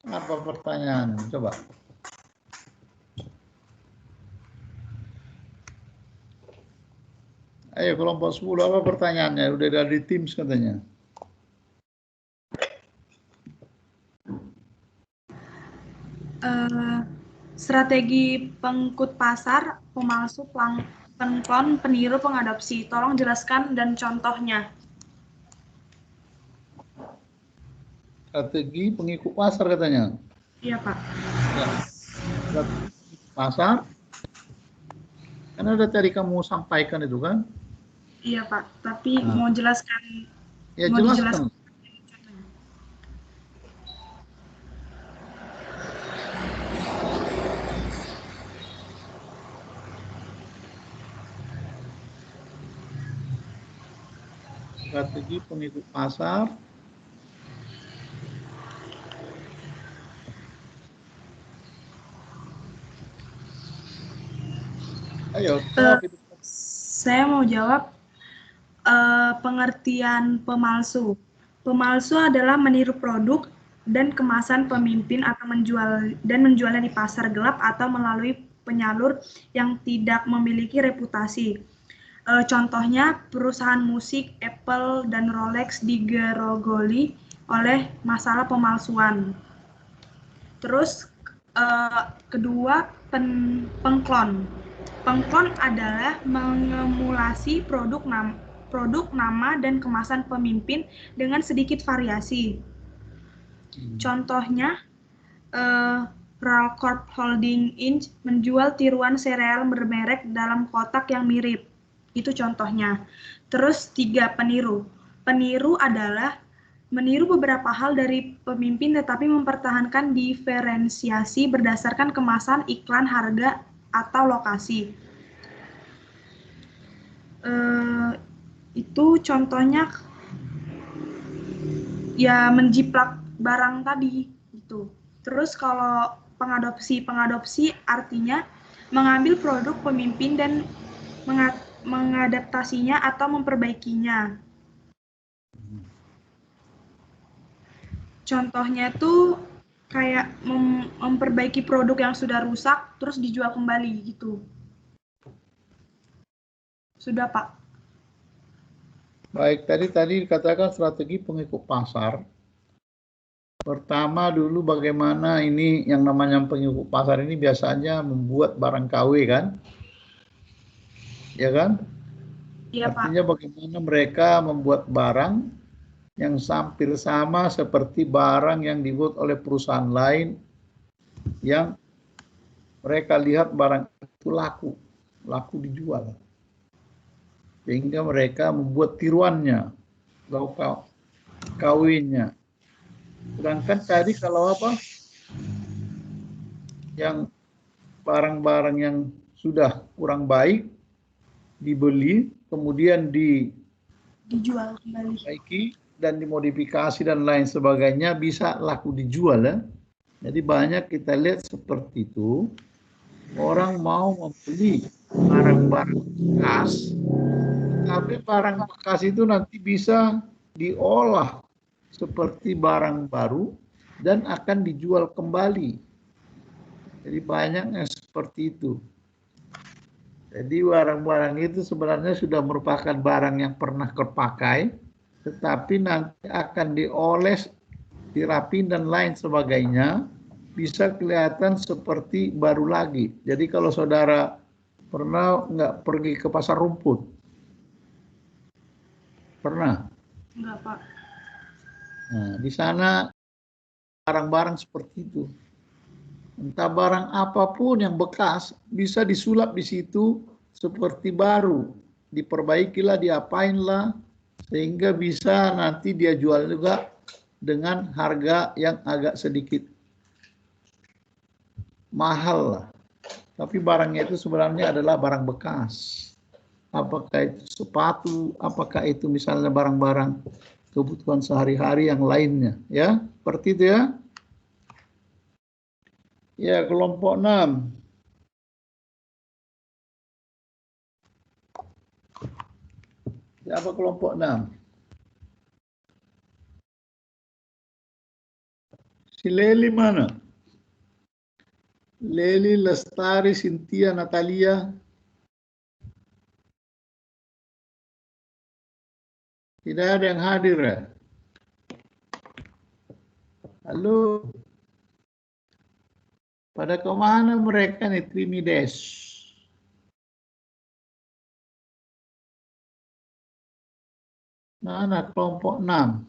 Apa pertanyaan? Coba. Ayo kelompok 10, apa pertanyaannya? Udah ada di Teams katanya. Strategi pengikut pasar, pemalsu, pengklon, peniru, pengadopsi. Tolong jelaskan dan contohnya. Strategi pengikut pasar katanya. Iya, Pak. Ya. Strategi pasar. Kan ada tadi kamu sampaikan itu kan? Iya, Pak. Tapi mau jelaskan. Ya, jelaskan. Strategi pengikut pasar. Ayo, saya mau jawab pengertian pemalsu. Pemalsu adalah meniru produk dan kemasan pemimpin atau menjualnya di pasar gelap atau melalui penyalur yang tidak memiliki reputasi. Contohnya perusahaan musik Apple dan Rolex digerogoli oleh masalah pemalsuan. Terus kedua, pengklon. Pengklon adalah mengemulasi produk produk, nama, dan kemasan pemimpin dengan sedikit variasi. Contohnya, Ralcorp Holding Inc. menjual tiruan sereal bermerek dalam kotak yang mirip. Itu contohnya. Terus 3, peniru. Peniru adalah meniru beberapa hal dari pemimpin tetapi mempertahankan diferensiasi berdasarkan kemasan, iklan, harga, atau lokasi. Itu contohnya ya menjiplak barang tadi gitu. Terus kalau pengadopsi artinya mengambil produk pemimpin dan mengadaptasinya atau memperbaikinya. Contohnya tuh kayak memperbaiki produk yang sudah rusak terus dijual kembali gitu. Sudah, Pak. Baik, tadi dikatakan strategi pengikut pasar. Pertama dulu bagaimana ini yang namanya pengikut pasar ini biasanya membuat barang KW kan? Ya kan? Iya, Pak. Artinya bagaimana mereka membuat barang yang hampir sama seperti barang yang dibuat oleh perusahaan lain yang mereka lihat barang itu laku dijual. Sehingga mereka membuat tiruannya, lokal KW-nya. Sedangkan tadi kalau yang barang-barang yang sudah kurang baik dibeli, kemudian dijual kembali dan dimodifikasi dan lain sebagainya bisa laku dijual ya. Jadi banyak kita lihat seperti itu. Orang mau membeli barang-barang bekas, tapi barang bekas itu nanti bisa diolah seperti barang baru dan akan dijual kembali. Jadi banyak yang seperti itu. Jadi barang-barang itu sebenarnya sudah merupakan barang yang pernah terpakai, tetapi nanti akan dioles, dirapin dan lain sebagainya, bisa kelihatan seperti baru lagi. Jadi kalau saudara pernah nggak pergi ke pasar rumput? Pernah? Enggak, Pak. Nah, di sana barang-barang seperti itu. Entah barang apapun yang bekas bisa disulap di situ seperti baru. Diperbaikilah, diapainlah, sehingga bisa nanti dia jual juga dengan harga yang agak sedikit mahal lah. Tapi barangnya itu sebenarnya adalah barang bekas. Apakah itu sepatu, apakah itu misalnya barang-barang kebutuhan sehari-hari yang lainnya, ya, seperti itu ya. Ya, kelompok 6. Siapa kelompok 6? Si Leli mana? Leli, Lestari, Cynthia, Natalia. Tidak ada yang hadir ya? Halo? Pada kemana mereka nih, Trimides? Mana kelompok 6?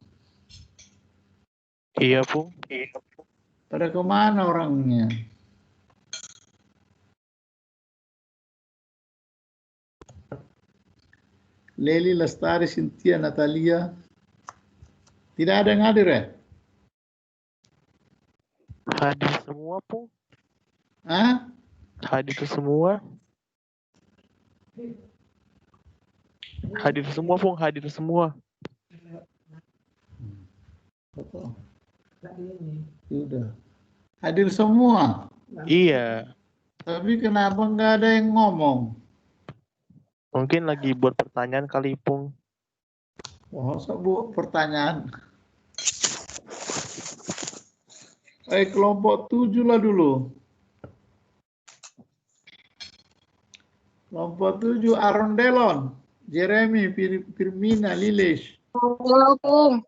Iya, Pung. Pada kemana orangnya? Leli, Lestari, Cynthia, Natalia. Tidak ada yang hadir ya? Hadir semua, Pung. Hah? Hadir semua. Hadir semua, Pung. Hadir semua. Sudah. Hadir semua? Iya. Tapi kenapa nggak ada yang ngomong? Mungkin lagi buat pertanyaan kali, Pung. Wah, buat pertanyaan. Kelompok 7 lah dulu. Kelompok 7, Aaron Delon, Jeremy, Firmina, Lilesh. Halo, Pung.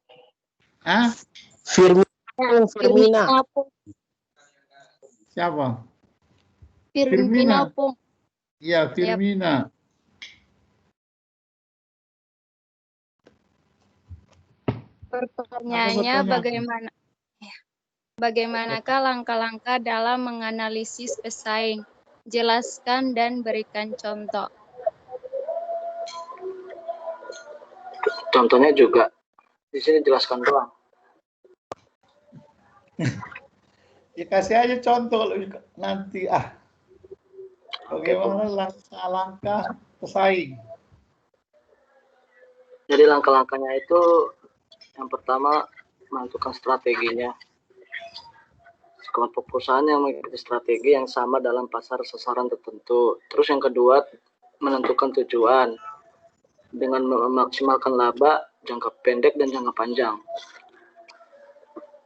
Hah? Firmina. Siapa? Firmina, Pung. Iya, Firmina. Pertanyaannya bagaimanakah langkah-langkah dalam menganalisis pesaing? Jelaskan dan berikan contoh. Contohnya juga di sini jelaskan doang. Ya kasih aja contoh nanti bagaimana langkah-langkah pesaing. Jadi langkah-langkahnya itu yang pertama menentukan strateginya. Kelompok perusahaan yang mengikuti strategi yang sama dalam pasar sasaran tertentu. Terus yang kedua menentukan tujuan dengan memaksimalkan laba jangka pendek dan jangka panjang.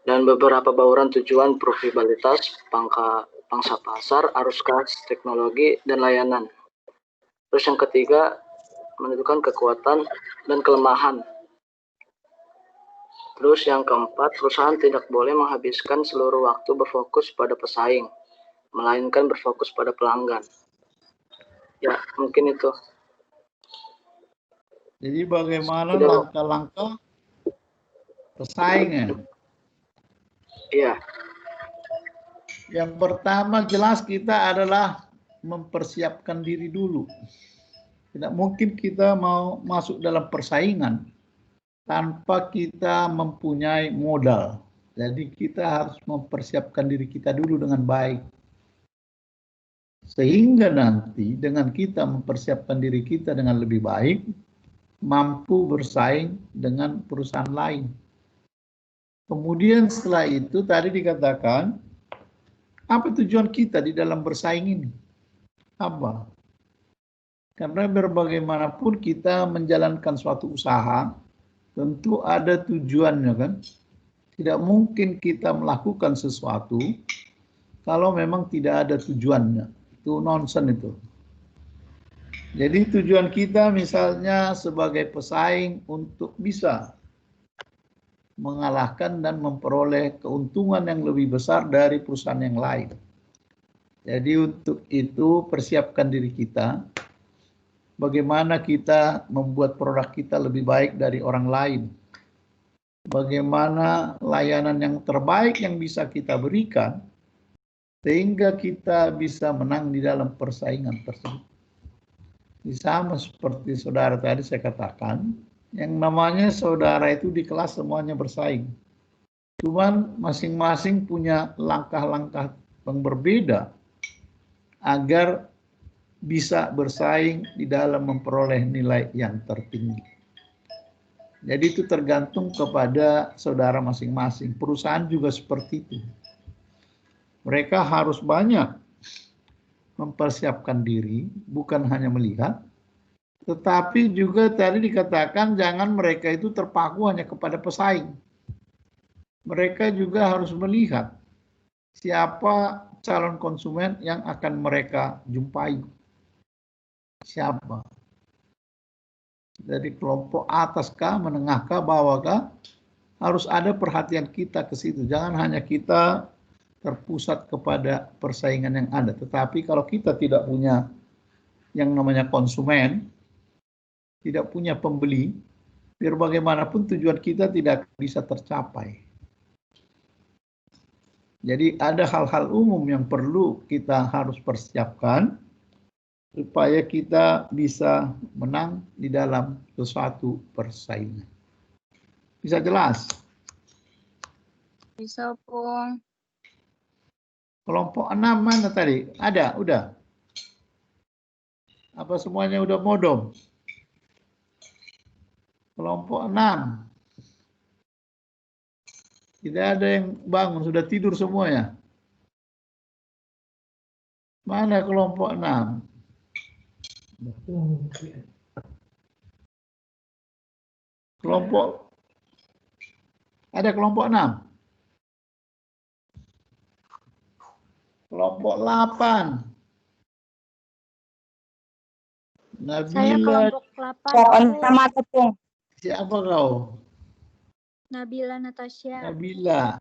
Dan beberapa bauran tujuan profitabilitas, pangsa pasar, arus kas, teknologi, dan layanan. Terus yang ketiga, menentukan kekuatan dan kelemahan. Terus yang keempat, perusahaan tidak boleh menghabiskan seluruh waktu berfokus pada pesaing, melainkan berfokus pada pelanggan. Ya, mungkin itu. Jadi bagaimana langkah-langkah pesaingnya? Iya. Yang pertama jelas kita adalah mempersiapkan diri dulu. Tidak mungkin kita mau masuk dalam persaingan tanpa kita mempunyai modal. Jadi kita harus mempersiapkan diri kita dulu dengan baik. Sehingga nanti dengan kita mempersiapkan diri kita dengan lebih baik, mampu bersaing dengan perusahaan lain. Kemudian setelah itu tadi dikatakan, apa tujuan kita di dalam bersaing ini? Apa? Karena berbagaimanapun kita menjalankan suatu usaha, tentu ada tujuannya kan. Tidak mungkin kita melakukan sesuatu kalau memang tidak ada tujuannya. Itu nonsen itu. Jadi tujuan kita misalnya sebagai pesaing untuk bisa mengalahkan dan memperoleh keuntungan yang lebih besar dari perusahaan yang lain. Jadi untuk itu persiapkan diri kita. Bagaimana kita membuat produk kita lebih baik dari orang lain. Bagaimana layanan yang terbaik yang bisa kita berikan sehingga kita bisa menang di dalam persaingan tersebut. Sama seperti saudara tadi saya katakan, yang namanya saudara itu di kelas semuanya bersaing. Cuman masing-masing punya langkah-langkah yang berbeda agar bisa bersaing di dalam memperoleh nilai yang tertinggi. Jadi itu tergantung kepada saudara masing-masing. Perusahaan juga seperti itu. Mereka harus banyak mempersiapkan diri, bukan hanya melihat, tetapi juga tadi dikatakan jangan mereka itu terpaku hanya kepada pesaing. Mereka juga harus melihat siapa calon konsumen yang akan mereka jumpai. Siapa? Dari kelompok atas kah, menengah kah, bawah kah? Harus ada perhatian kita ke situ. Jangan hanya kita terpusat kepada persaingan yang ada. Tetapi kalau kita tidak punya yang namanya konsumen, tidak punya pembeli, biar bagaimanapun tujuan kita tidak bisa tercapai. Jadi ada hal-hal umum yang perlu kita harus persiapkan supaya kita bisa menang di dalam sesuatu persaingan. Bisa jelas? Bisa, Pung. Kelompok 6 mana tadi? Ada, udah. Apa semuanya udah modom? Kelompok 6. Tidak ada yang bangun, sudah tidur semuanya. Mana kelompok 6? Kelompok, ada kelompok 6. Kelompok 8. Nabila. Saya kelompok 8. Siapa kau? Nabila Natasha. Nabila.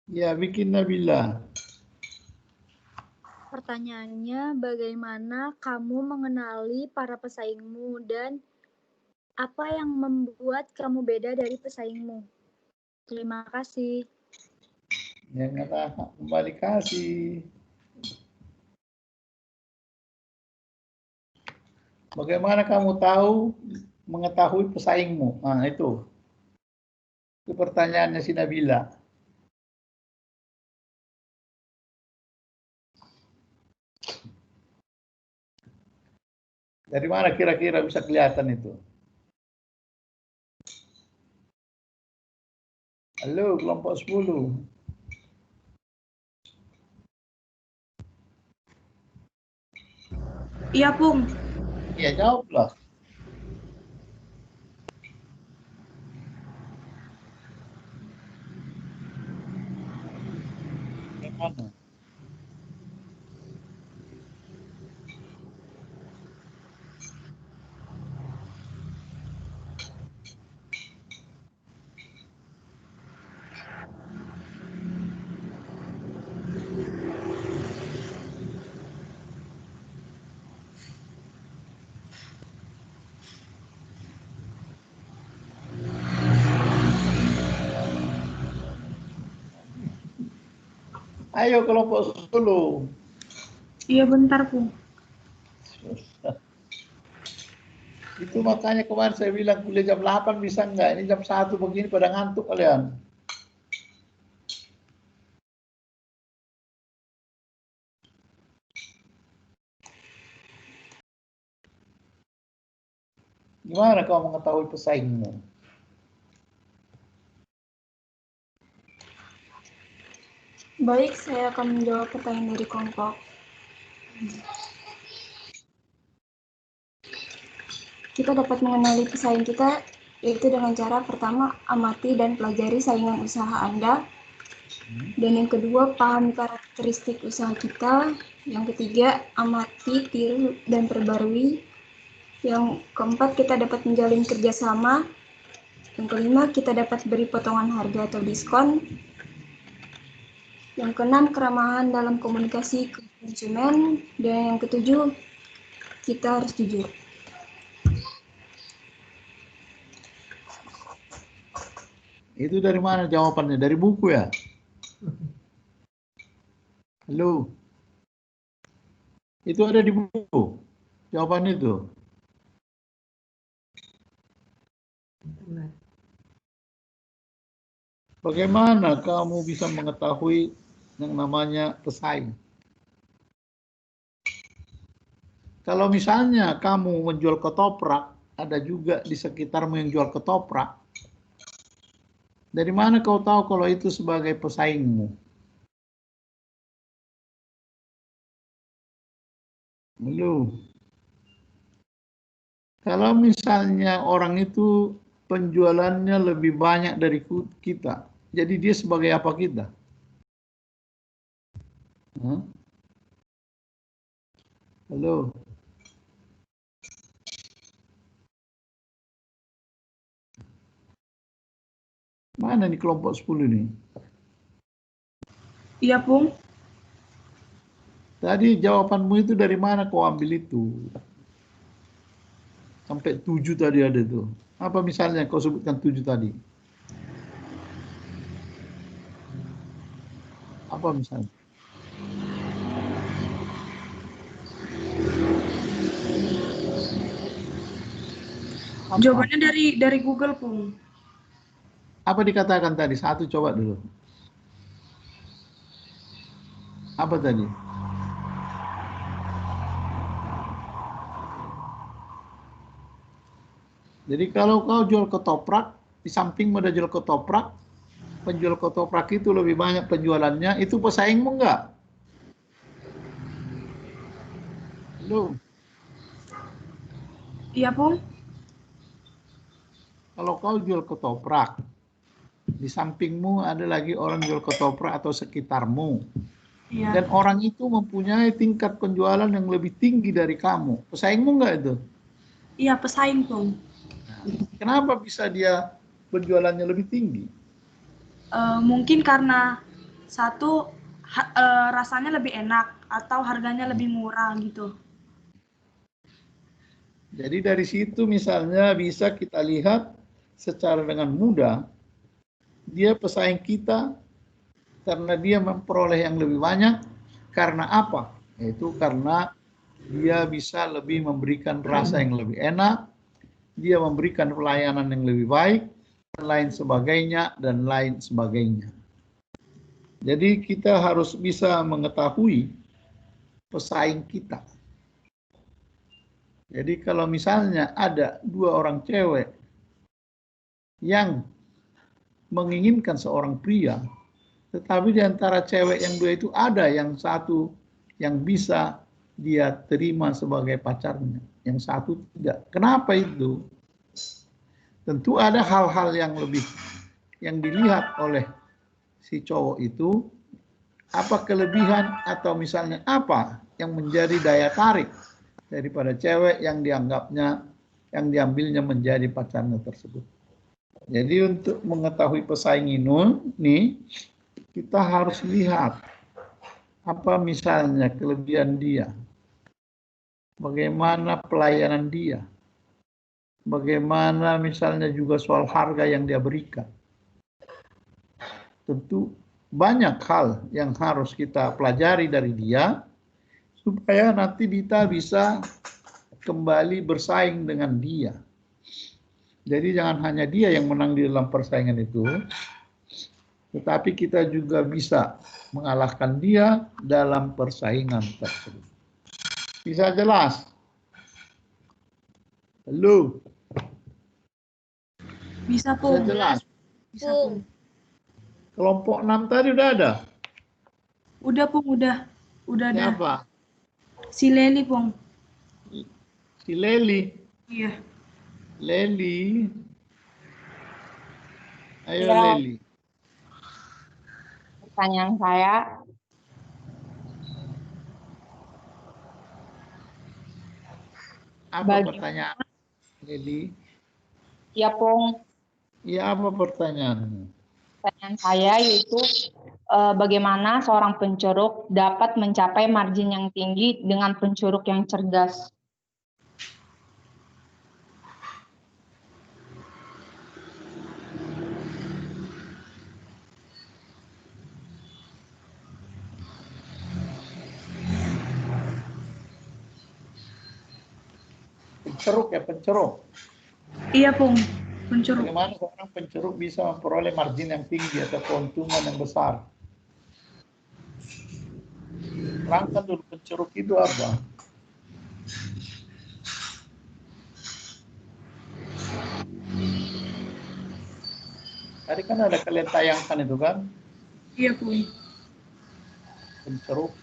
Ya, bikin Nabila. Pertanyaannya, bagaimana kamu mengenali para pesaingmu dan Apa yang membuat kamu beda dari pesaingmu? Terima kasih. Janganlah kembali kasih. Bagaimana kamu mengetahui pesaingmu? Nah, itu pertanyaannya si Nabila. Dari mana kira-kira bisa kelihatan itu? Halo, kelompok 10. Iya, Pung. Iya, jawablah. Bagaimana? Ayo kelompok 10. Iya, bentar, Pung. Itu makanya kemarin saya bilang kuliah jam 8 bisa enggak? Ini jam 1 begini pada ngantuk kalian. Gimana kau mengetahui pesaingmu? Baik, saya akan menjawab pertanyaan dari kelompok. Kita dapat mengenali pesaing kita yaitu dengan cara pertama, amati dan pelajari saingan usaha Anda. Dan yang kedua, pahami karakteristik usaha kita. Yang ketiga, amati, tiru, dan perbarui. Yang keempat, kita dapat menjalin kerjasama. Yang kelima, kita dapat beri potongan harga atau diskon. Yang keenam, keramahan dalam komunikasi ke konsumen. Dan yang ketujuh, kita harus jujur. Itu dari mana jawabannya? Dari buku ya? Halo? Itu ada di buku? Jawaban itu? Bagaimana kamu bisa mengetahui yang namanya pesaing? Kalau misalnya kamu menjual ketoprak, ada juga di sekitarmu yang jual ketoprak, dari mana kau tahu kalau itu sebagai pesaingmu? Belum. Kalau misalnya orang itu penjualannya lebih banyak dari kita, jadi dia sebagai apa kita? Halo? Mana nih kelompok 10 nih? Iya, Pung. Tadi jawabanmu itu dari mana kau ambil itu? Sampai 7 tadi ada tuh. Apa misalnya kau sebutkan 7 tadi? Apa misalnya? Apa? Jawabannya dari Google, Pung. Apa dikatakan tadi? 1 coba dulu. Apa tadi? Jadi kalau kau jual ketoprak, di samping ada jual ketoprak, penjual ketoprak itu lebih banyak penjualannya, itu pesaingmu enggak? Halo? Iya, Pung. Kalau kau jual ketoprak, di sampingmu ada lagi orang jual ketoprak atau sekitarmu. Iya. Dan orang itu mempunyai tingkat penjualan yang lebih tinggi dari kamu. Pesaingmu enggak itu? Iya, pesaing, Pung. Kenapa bisa dia penjualannya lebih tinggi? Mungkin karena satu, rasanya lebih enak atau harganya lebih murah gitu. Jadi dari situ misalnya bisa kita lihat secara dengan mudah, dia pesaing kita karena dia memperoleh yang lebih banyak. Karena apa? Yaitu karena dia bisa lebih memberikan rasa yang lebih enak, dia memberikan pelayanan yang lebih baik, dan lain sebagainya, dan lain sebagainya. Jadi kita harus bisa mengetahui pesaing kita. Jadi kalau misalnya ada 2 orang cewek yang menginginkan seorang pria, tetapi di antara cewek yang 2 itu ada yang satu yang bisa dia terima sebagai pacarnya, yang satu tidak. Kenapa itu? Tentu ada hal-hal yang lebih yang dilihat oleh si cowok itu, apa kelebihan atau misalnya apa yang menjadi daya tarik daripada cewek yang dianggapnya, yang diambilnya menjadi pacarnya tersebut. Jadi untuk mengetahui pesaing ini, kita harus lihat apa misalnya kelebihan dia, bagaimana pelayanan dia, bagaimana misalnya juga soal harga yang dia berikan. Tentu banyak hal yang harus kita pelajari dari dia, supaya nanti kita bisa kembali bersaing dengan dia. Jadi jangan hanya dia yang menang di dalam persaingan itu, tetapi kita juga bisa mengalahkan dia dalam persaingan tersebut. Bisa jelas? Halo? Bisa, Bisa Pung. jelas? Bisa, Pung. Kelompok 6 tadi udah ada? Udah, Pung, udah. Udah ada. Siapa? Si Leli, Pung. Si Leli? Iya. Leli? Ayo Ya. Leli. Pertanyaan saya, Apa pertanyaan Leli? ya Pung, Iya, apa pertanyaanmu? pertanyaan saya yaitu bagaimana seorang pencuruk dapat mencapai margin yang tinggi dengan pencuruk yang cerdas? Penceruk ya, penceruk. Iya, Pung. Pencuruk. Bagaimana seorang penceruk bisa memperoleh margin yang tinggi atau keuntungan yang besar? Terangkan dulu penceruk itu apa? Tadi kan ada kalian tayangkan itu kan? Iya, Pung. Penceruk.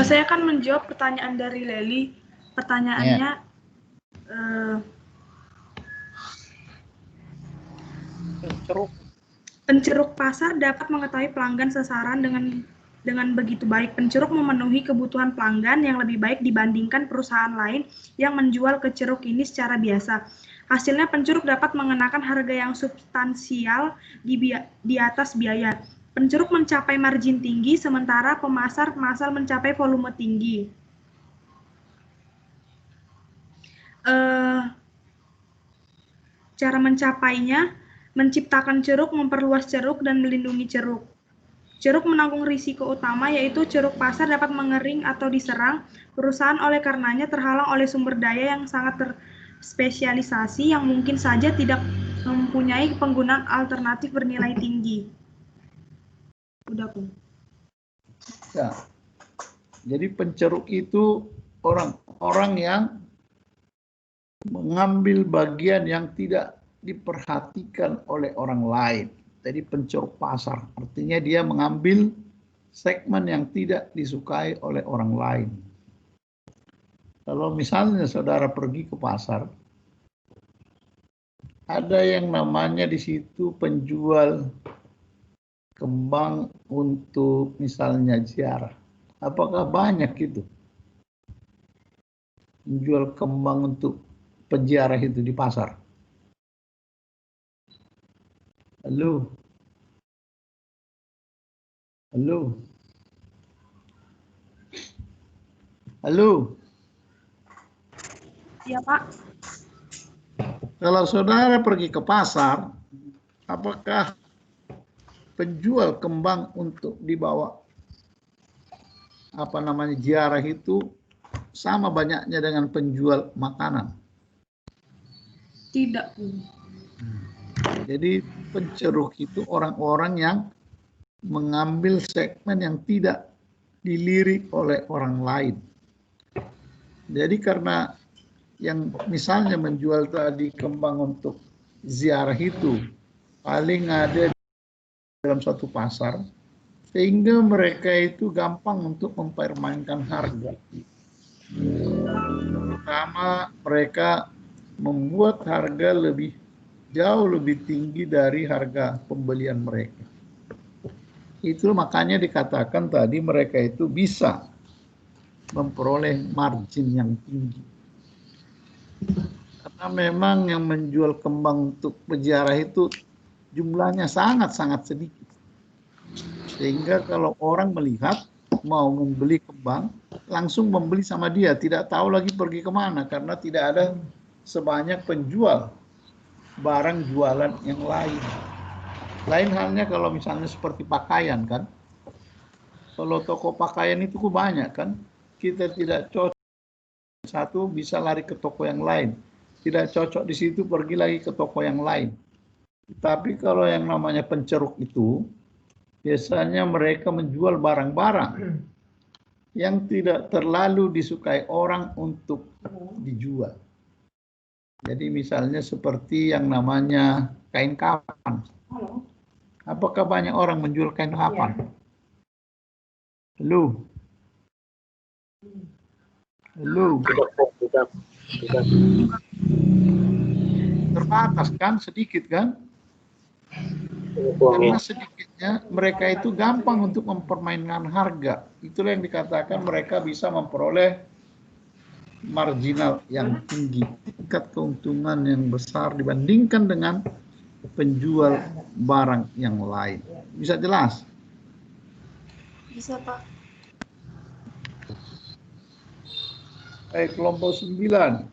Saya akan menjawab pertanyaan dari Leli. Pertanyaannya, penceruk pasar dapat mengetahui pelanggan sasaran dengan begitu baik. Penceruk memenuhi kebutuhan pelanggan yang lebih baik dibandingkan perusahaan lain yang menjual ke ceruk ini secara biasa. Hasilnya pencuruk dapat mengenakan harga yang substansial di atas biaya. Pencuruk mencapai margin tinggi, sementara pemasar mencapai volume tinggi. Cara mencapainya, menciptakan ceruk, memperluas ceruk, dan melindungi ceruk. Ceruk menanggung risiko utama, yaitu ceruk pasar dapat mengering atau diserang. Perusahaan oleh karenanya terhalang oleh sumber daya yang sangat terspesialisasi yang mungkin saja tidak mempunyai penggunaan alternatif bernilai tinggi. Udah, Pung. Ya. Jadi penceruk itu orang-orang yang mengambil bagian yang tidak diperhatikan oleh orang lain. Jadi penceruk pasar, artinya dia mengambil segmen yang tidak disukai oleh orang lain. Kalau misalnya saudara pergi ke pasar, Ada yang namanya di situ penjual kembang untuk misalnya ziarah. Apakah banyak itu? Menjual kembang untuk peziarah itu di pasar. Halo? Halo? Halo? Iya, Pak. Kalau saudara pergi ke pasar, apakah penjual kembang untuk dibawa ziarah itu sama banyaknya dengan penjual makanan? Tidak. Jadi penceruk itu orang-orang yang mengambil segmen yang tidak dilirik oleh orang lain. Jadi karena yang misalnya menjual tadi kembang untuk ziarah itu paling ada dalam satu pasar, sehingga mereka itu gampang untuk mempermainkan harga. Pertama, mereka membuat harga jauh lebih tinggi dari harga pembelian mereka. Itu makanya dikatakan tadi mereka itu bisa memperoleh margin yang tinggi. Karena memang yang menjual kembang untuk peziarah itu jumlahnya sangat-sangat sedikit. Sehingga kalau orang melihat mau membeli kembang, langsung membeli sama dia, tidak tahu lagi pergi kemana karena tidak ada sebanyak penjual barang jualan yang lain. Lain halnya kalau misalnya seperti pakaian kan. Kalau toko pakaian itu banyak kan, kita tidak cocok satu bisa lari ke toko yang lain. Tidak cocok di situ pergi lagi ke toko yang lain. Tapi kalau yang namanya penceruk itu, biasanya mereka menjual barang-barang yang tidak terlalu disukai orang untuk dijual. Jadi misalnya seperti yang namanya kain kafan. Apakah banyak orang menjual kain kafan? Halo? Halo? Terbatas kan, sedikit kan? Karena sedikitnya mereka itu gampang untuk mempermainkan harga. Itulah yang dikatakan mereka bisa memperoleh marginal yang tinggi, tingkat keuntungan yang besar dibandingkan dengan penjual barang yang lain. Bisa jelas? Bisa, Pak. Kelompok 9.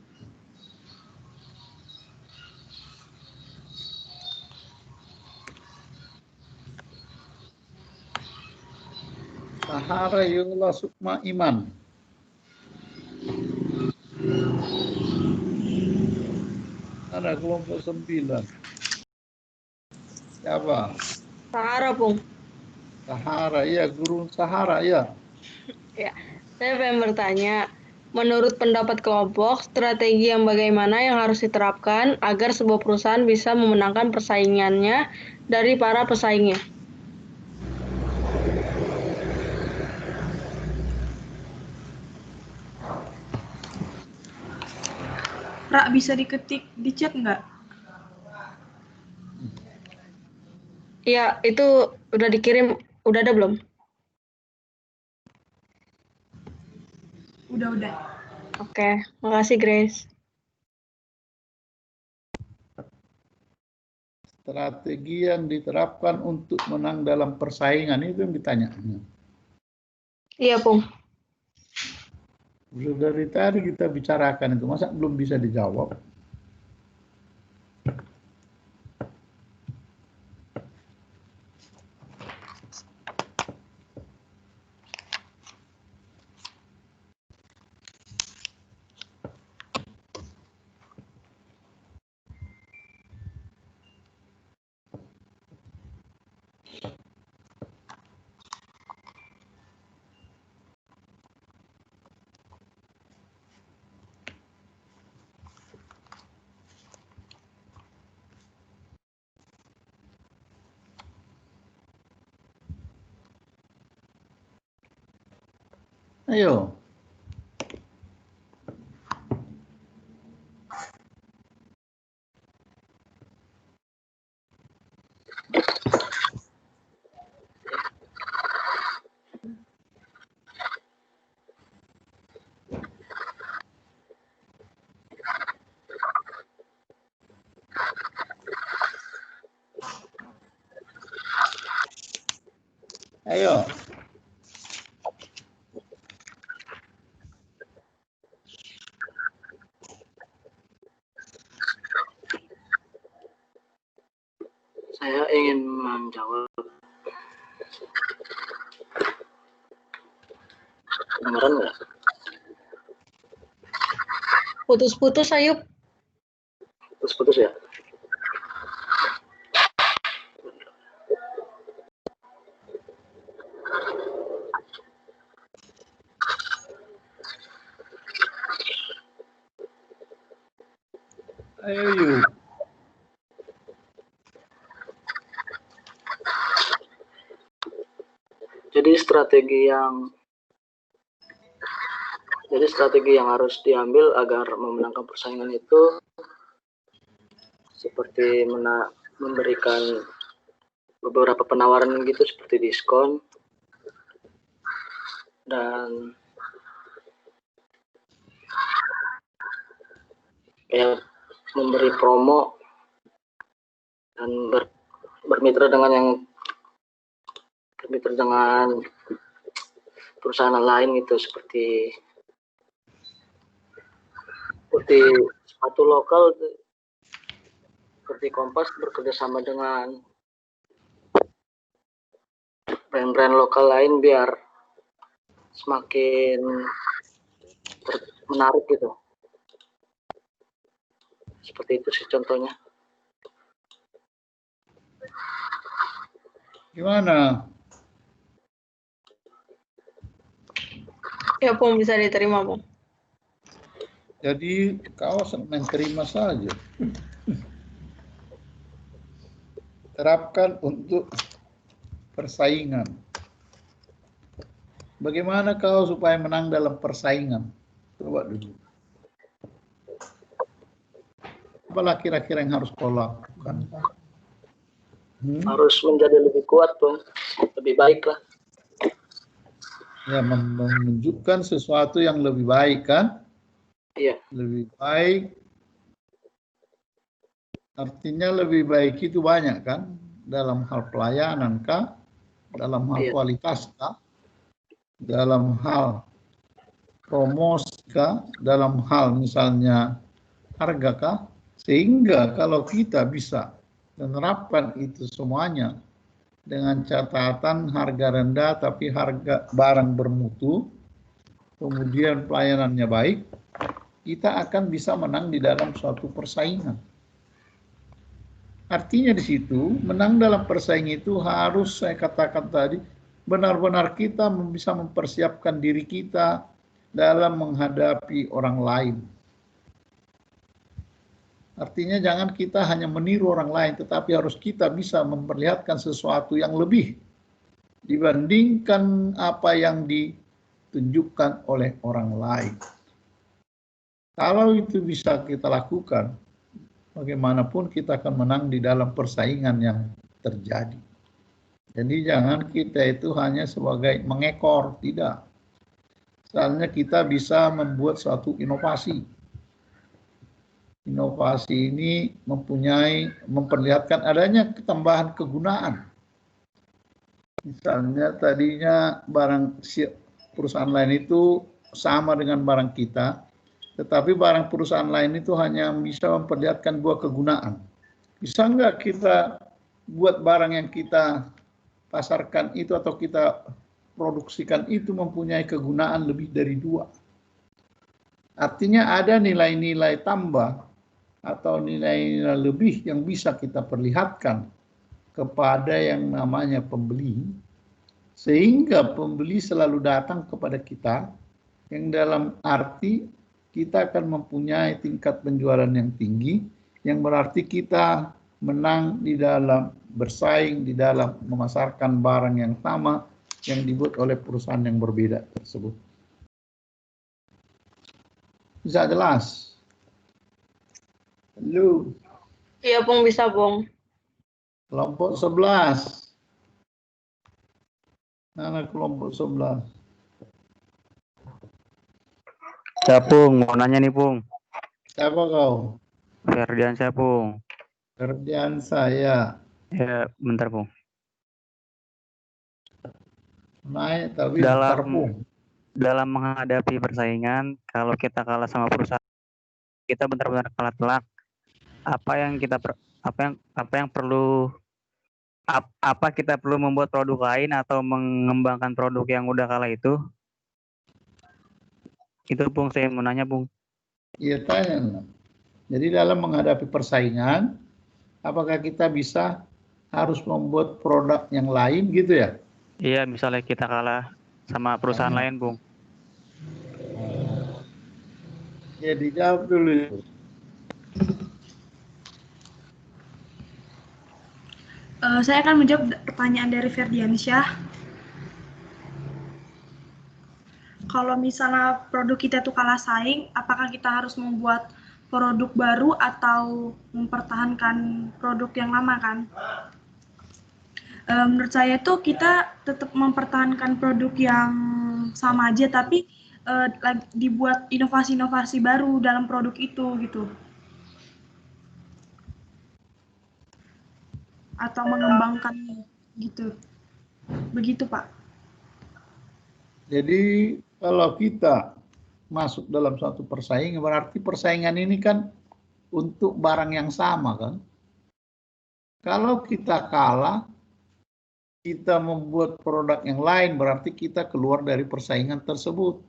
Sahara Yola Sukma Iman. Ada kelompok 9. Siapa? Sahara, Pung. Sahara, iya, guru Sahara, iya. Ya, saya pengen bertanya, menurut pendapat kelompok, strategi yang bagaimana yang harus diterapkan agar sebuah perusahaan bisa memenangkan persaingannya dari para pesaingnya? Ra, bisa diketik di chat nggak? Iya, itu udah dikirim, udah ada belum? Udah. Oke, makasih Grace. Strategi yang diterapkan untuk menang dalam persaingan itu yang ditanya. Iya, Pung. Dari tadi kita bicarakan itu, masa belum bisa dijawab? Ayo. Ayo. Saya ingin menjawab. Kedengaran nggak? Putus-putus, Ayub. Putus-putus ya? Ayo yuk. Jadi strategi yang harus diambil agar memenangkan persaingan itu seperti memberikan beberapa penawaran gitu seperti diskon dan kayak memberi promo dan bermitra dengan perusahaan lain gitu seperti sepatu lokal seperti Kompas bekerjasama dengan brand-brand lokal lain biar semakin menarik gitu. Seperti itu sih contohnya. Gimana? Ya, Pung, bisa diterima, Pung. Jadi kau main terima saja. Terapkan untuk persaingan. Bagaimana kau supaya menang dalam persaingan? Coba dulu. Apa kira-kira yang harus kau lakukan? Harus menjadi lebih kuat, Bang. Lebih baik lah. Ya, menunjukkan sesuatu yang lebih baik kan? Iya. Lebih baik. Artinya lebih baik itu banyak kan? Dalam hal pelayanan kah? Dalam hal kualitas kah? Dalam hal promosi kah? Dalam hal misalnya harga kah? Sehingga kalau kita bisa menerapkan itu semuanya dengan catatan harga rendah tapi harga barang bermutu, kemudian pelayanannya baik, kita akan bisa menang di dalam suatu persaingan. Artinya di situ menang dalam persaingan itu harus saya katakan tadi benar-benar kita bisa mempersiapkan diri kita dalam menghadapi orang lain. Artinya jangan kita hanya meniru orang lain, tetapi harus kita bisa memperlihatkan sesuatu yang lebih dibandingkan apa yang ditunjukkan oleh orang lain. Kalau itu bisa kita lakukan, bagaimanapun kita akan menang di dalam persaingan yang terjadi. Jadi jangan kita itu hanya sebagai mengekor, tidak. Misalnya kita bisa membuat suatu inovasi. Inovasi ini memperlihatkan adanya ketambahan kegunaan. Misalnya tadinya barang perusahaan lain itu sama dengan barang kita, tetapi barang perusahaan lain itu hanya bisa memperlihatkan dua kegunaan. Bisa nggak kita buat barang yang kita pasarkan itu atau kita produksikan itu mempunyai kegunaan lebih dari dua? Artinya ada nilai-nilai tambah atau nilai-nilai lebih yang bisa kita perlihatkan kepada yang namanya pembeli, sehingga pembeli selalu datang kepada kita, yang dalam arti kita akan mempunyai tingkat penjualan yang tinggi, yang berarti kita menang di dalam bersaing, di dalam memasarkan barang yang sama yang dibuat oleh perusahaan yang berbeda tersebut. Bisa jelas? Lu. Iya, Pung, bisa, Pung. Kelompok 11. Mana kelompok 11? Ya, Pung, mau nanya nih, Pung. Siapa kau? Ferdiansyah, Pung. Ferdiansyah, ya. Ya, bentar, Pung. Naik tapi terpung. Dalam menghadapi persaingan, kalau kita kalah sama perusahaan, kita benar-benar kalah telak. Apa kita perlu membuat produk lain atau mengembangkan produk yang udah kalah itu? Itu Bung, saya mau nanya Bung. Iya tanya. Jadi dalam menghadapi persaingan, apakah kita bisa harus membuat produk yang lain gitu ya? Iya, misalnya kita kalah sama perusahaan lain, Bung. Ya dijawab dulu. Saya akan menjawab pertanyaan dari Ferdiansyah. Kalau misalnya produk kita itu kalah saing, apakah kita harus membuat produk baru atau mempertahankan produk yang lama kan? Menurut saya itu kita tetap mempertahankan produk yang sama aja, tapi dibuat inovasi-inovasi baru dalam produk itu gitu. Atau mengembangkannya gitu. Begitu Pak. Jadi kalau kita masuk dalam suatu persaingan, berarti persaingan ini kan untuk barang yang sama kan. Kalau kita kalah, kita membuat produk yang lain, berarti kita keluar dari persaingan tersebut.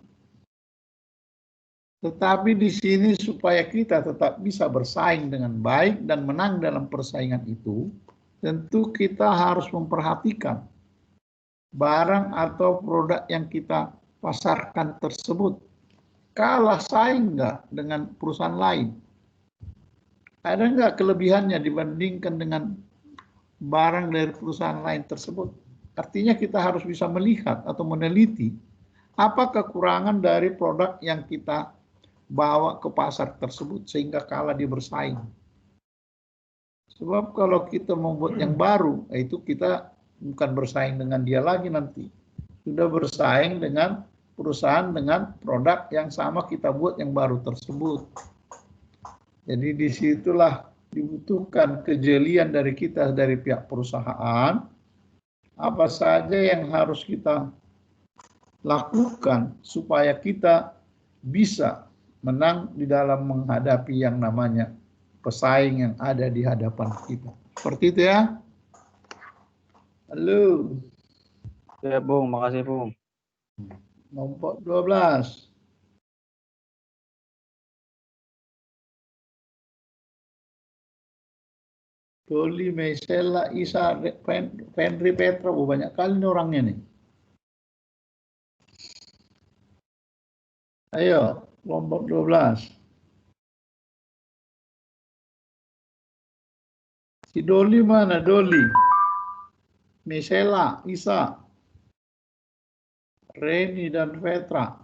Tetapi di sini supaya kita tetap bisa bersaing dengan baik dan menang dalam persaingan itu, tentu kita harus memperhatikan barang atau produk yang kita pasarkan tersebut kalah saing nggak dengan perusahaan lain? Ada nggak kelebihannya dibandingkan dengan barang dari perusahaan lain tersebut? Artinya kita harus bisa melihat atau meneliti apa kekurangan dari produk yang kita bawa ke pasar tersebut sehingga kalah dia bersaing. Sebab kalau kita membuat yang baru, itu kita bukan bersaing dengan dia lagi nanti. Sudah bersaing dengan perusahaan dengan produk yang sama kita buat yang baru tersebut. Jadi disitulah dibutuhkan kejelian dari kita, dari pihak perusahaan, apa saja yang harus kita lakukan supaya kita bisa menang di dalam menghadapi yang namanya pesaing yang ada di hadapan kita. Seperti itu ya. Halo. Ya Bung, makasih Bung. Nomor 12. Doli, Meisela, Isa, Henry, Petra, banyak kali nih orangnya nih. Ayo, kelompok 12. Si Doli mana? Doli. Meisela, Isa, Reni, dan Petra.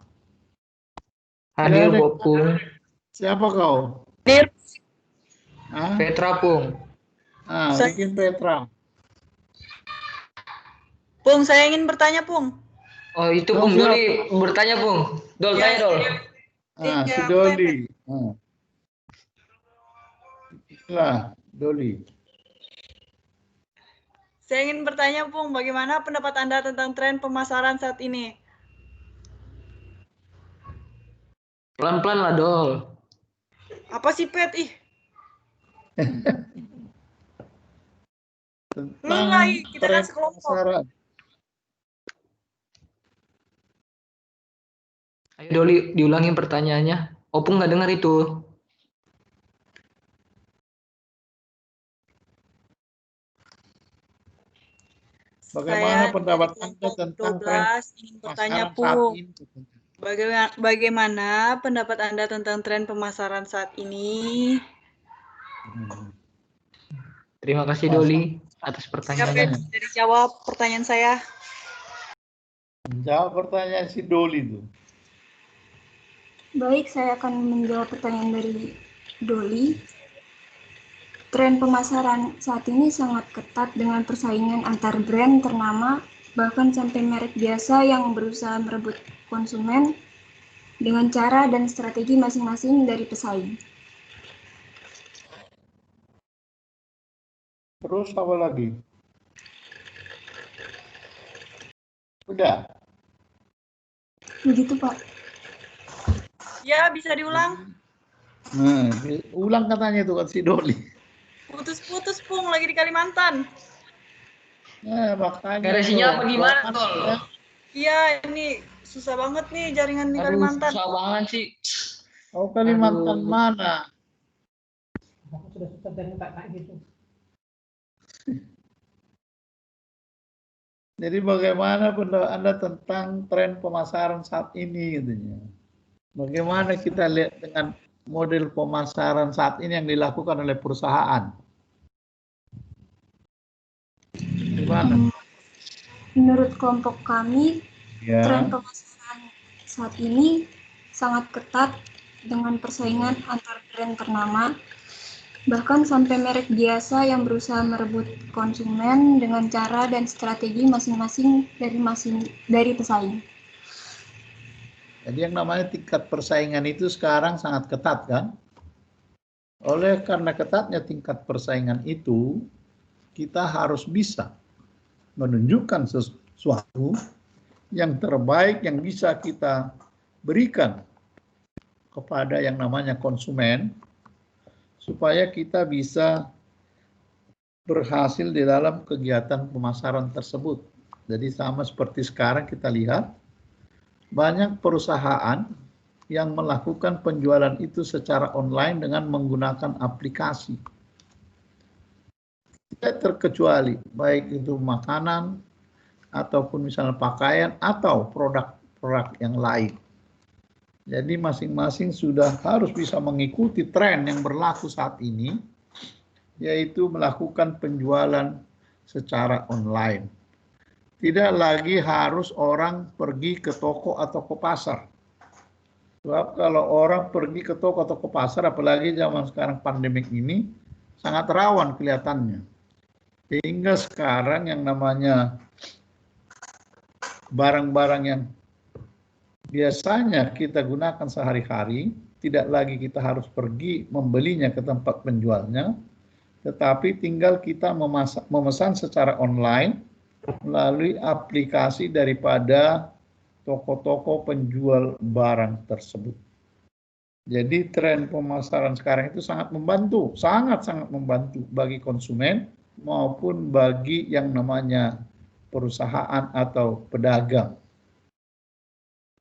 Hadir, Bopung. Siapa kau? Hadir. Hah? Petra, Pung. Bikin Petra. Pung, saya ingin bertanya, Pung. Oh, itu Pung, Doli bertanya, Pung. Dol, tanya, Dol. Si Doli. Itulah, Doli. Saya ingin bertanya, Pung, bagaimana pendapat Anda tentang tren pemasaran saat ini? Pelan-pelan lah, Dol. Apa sih, Pet? Ih. Tentang kita kan sekelompok. Ayo, Doli, diulangin pertanyaannya. Opung nggak dengar itu. Bagaimana pendapat Anda tentang tren ingin bertanya, Pung. Bagaimana pendapat Anda tentang tren pemasaran saat ini? Terima kasih Doli atas pertanyaannya. Siapa yang jawab pertanyaan saya? Jawab pertanyaan si Doli itu. Baik, saya akan menjawab pertanyaan dari Doli. Tren pemasaran saat ini sangat ketat dengan persaingan antar brand ternama, bahkan sampai merek biasa yang berusaha merebut konsumen dengan cara dan strategi masing-masing dari pesaing. Terus apa lagi? Udah. Begitu, Pak. Ya, bisa diulang. Nah, ulang katanya tuh kan si Doli. Putus-putus, Pung, lagi di Kalimantan. Nah, makanya. Garasinya apa gimana, Tol? Iya, ini susah banget nih jaringan di Kalimantan. Susah banget sih. Oh, Kalimantan mana? Sudah susah dan kayak gitu. Jadi bagaimana pendapat Anda tentang tren pemasaran saat ini katanya? Bagaimana kita lihat dengan model pemasaran saat ini yang dilakukan oleh perusahaan? Gimana? Menurut kelompok kami, Ya. tren pemasaran saat ini sangat ketat dengan persaingan antar brand ternama, bahkan sampai merek biasa yang berusaha merebut konsumen dengan cara dan strategi masing-masing dari pesaing. Jadi yang namanya tingkat persaingan itu sekarang sangat ketat kan? Oleh karena ketatnya tingkat persaingan itu, kita harus bisa menunjukkan sesuatu yang terbaik yang bisa kita berikan kepada yang namanya konsumen, supaya kita bisa berhasil di dalam kegiatan pemasaran tersebut. Jadi sama seperti sekarang kita lihat, banyak perusahaan yang melakukan penjualan itu secara online dengan menggunakan aplikasi. Tidak terkecuali, baik itu makanan, ataupun misalnya pakaian, atau produk-produk yang lain. Jadi masing-masing sudah harus bisa mengikuti tren yang berlaku saat ini, yaitu melakukan penjualan secara online. Tidak lagi harus orang pergi ke toko atau ke pasar. Sebab kalau orang pergi ke toko atau ke pasar, apalagi zaman sekarang pandemik ini, sangat rawan kelihatannya. Sehingga sekarang yang namanya barang-barang yang biasanya kita gunakan sehari-hari, tidak lagi kita harus pergi membelinya ke tempat penjualnya, tetapi tinggal kita memesan secara online melalui aplikasi daripada toko-toko penjual barang tersebut. Jadi tren pemasaran sekarang itu sangat membantu, sangat-sangat membantu bagi konsumen maupun bagi yang namanya perusahaan atau pedagang.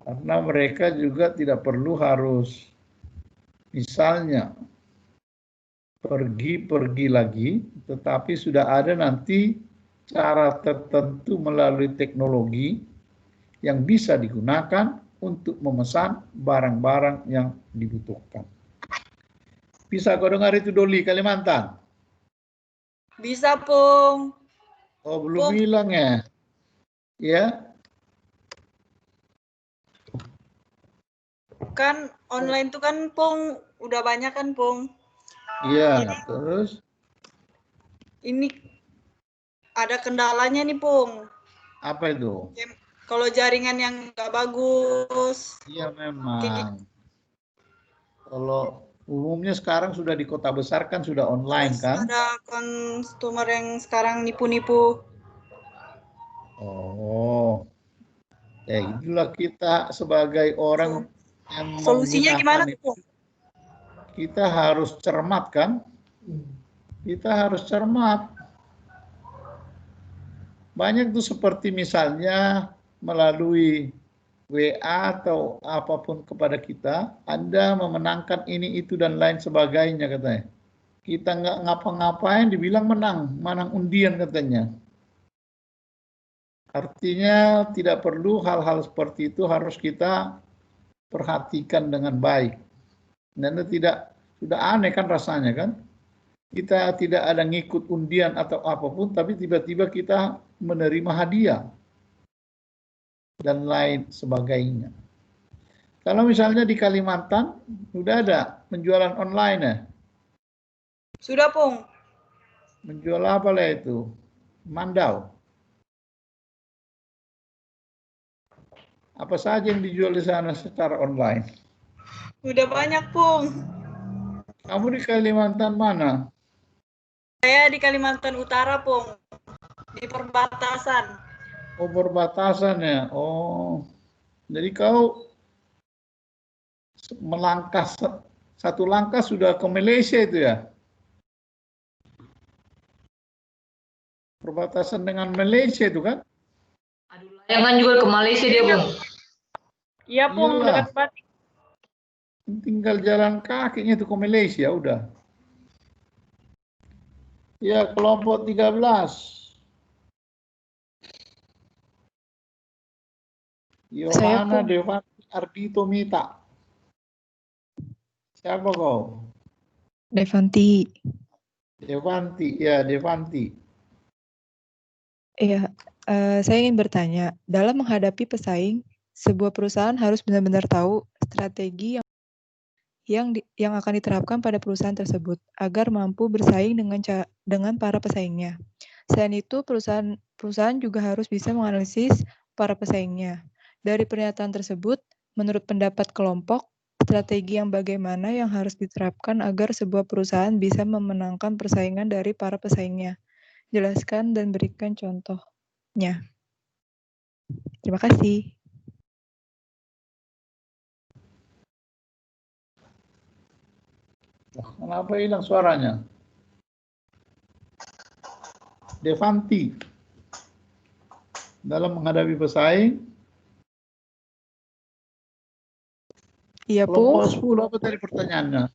Karena mereka juga tidak perlu harus misalnya pergi lagi, tetapi sudah ada nanti cara tertentu melalui teknologi yang bisa digunakan untuk memesan barang-barang yang dibutuhkan. Bisa kau dengar itu Doli, Kalimantan? Bisa, Pung. Oh, belum bilang ya? Ya? Kan online tuh kan, Pung, udah banyak kan, Pung? Iya, terus? Ini ada kendalanya nih, Pung. Apa itu? Kalau jaringan yang nggak bagus. Iya memang. Kalau umumnya sekarang sudah di kota besar kan sudah online kan? Ada konsumer yang sekarang nipu-nipu. Oh, ya itulah kita sebagai orang yang solusinya gimana tuh? Kita harus cermat kan? Kita harus cermat. Banyak tuh seperti misalnya melalui WA atau apapun kepada kita, Anda memenangkan ini, itu, dan lain sebagainya katanya. Kita nggak ngapa-ngapain dibilang menang undian katanya. Artinya tidak perlu hal-hal seperti itu harus kita perhatikan dengan baik. Dan tidak, sudah aneh kan rasanya kan? Kita tidak ada ngikut undian atau apapun, tapi tiba-tiba kita menerima hadiah dan lain sebagainya. Kalau misalnya di Kalimantan sudah ada penjualan online ya? Sudah, Pung. Menjual apa lah itu? Mandau. Apa saja yang dijual di sana secara online? Udah banyak, Pung. Kamu di Kalimantan mana? Saya di Kalimantan Utara, Pung. Di perbatasan. Oh, perbatasan ya. Oh, jadi kau melangkah satu langkah sudah ke Malaysia itu ya? Perbatasan dengan Malaysia itu kan? Jangan juga ke Malaysia dia, Bung. Iya, Pung, Iyalah. dekat Batik. Tinggal jalan kakinya itu ke Malaysia, udah. Ya, kelompok 13. Yohana Devanti Ardito Mita. Siapa kau? Devanti. Devanti, ya Devanti. Iya, saya ingin bertanya, dalam menghadapi pesaing, sebuah perusahaan harus benar-benar tahu strategi yang akan diterapkan pada perusahaan tersebut agar mampu bersaing dengan para pesaingnya. Selain itu, perusahaan juga harus bisa menganalisis para pesaingnya. Dari pernyataan tersebut, menurut pendapat kelompok, strategi yang bagaimana yang harus diterapkan agar sebuah perusahaan bisa memenangkan persaingan dari para pesaingnya. Jelaskan dan berikan contohnya. Terima kasih. Kenapa hilang suaranya? Devanti. Dalam menghadapi pesaing. Iya, kelompok Pung. 10 apa tadi pertanyaannya?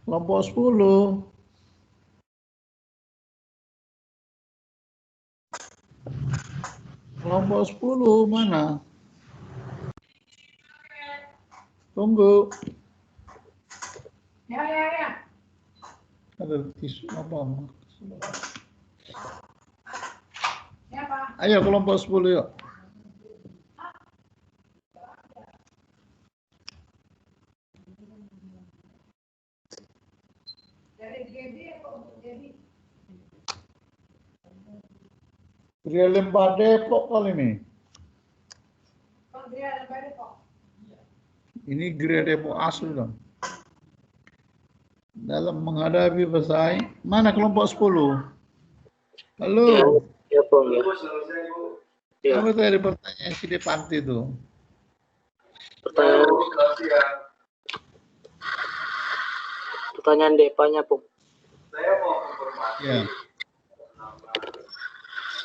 Kelompok 10. Kelompok 10 mana? Tunggu. Ya. Ada tisu apa? Ya, Pak. Ayo kelompok 10 yuk. Pria Lembah Depok kali ini. Ini Gria Depok asli dong. Dalam menghadapi pesaing, mana kelompok 10? Halo. Ya, Bung. Ya. Apa tadi pertanyaan si Devanti itu? Pertanyaan Depanya, Bung. Ya.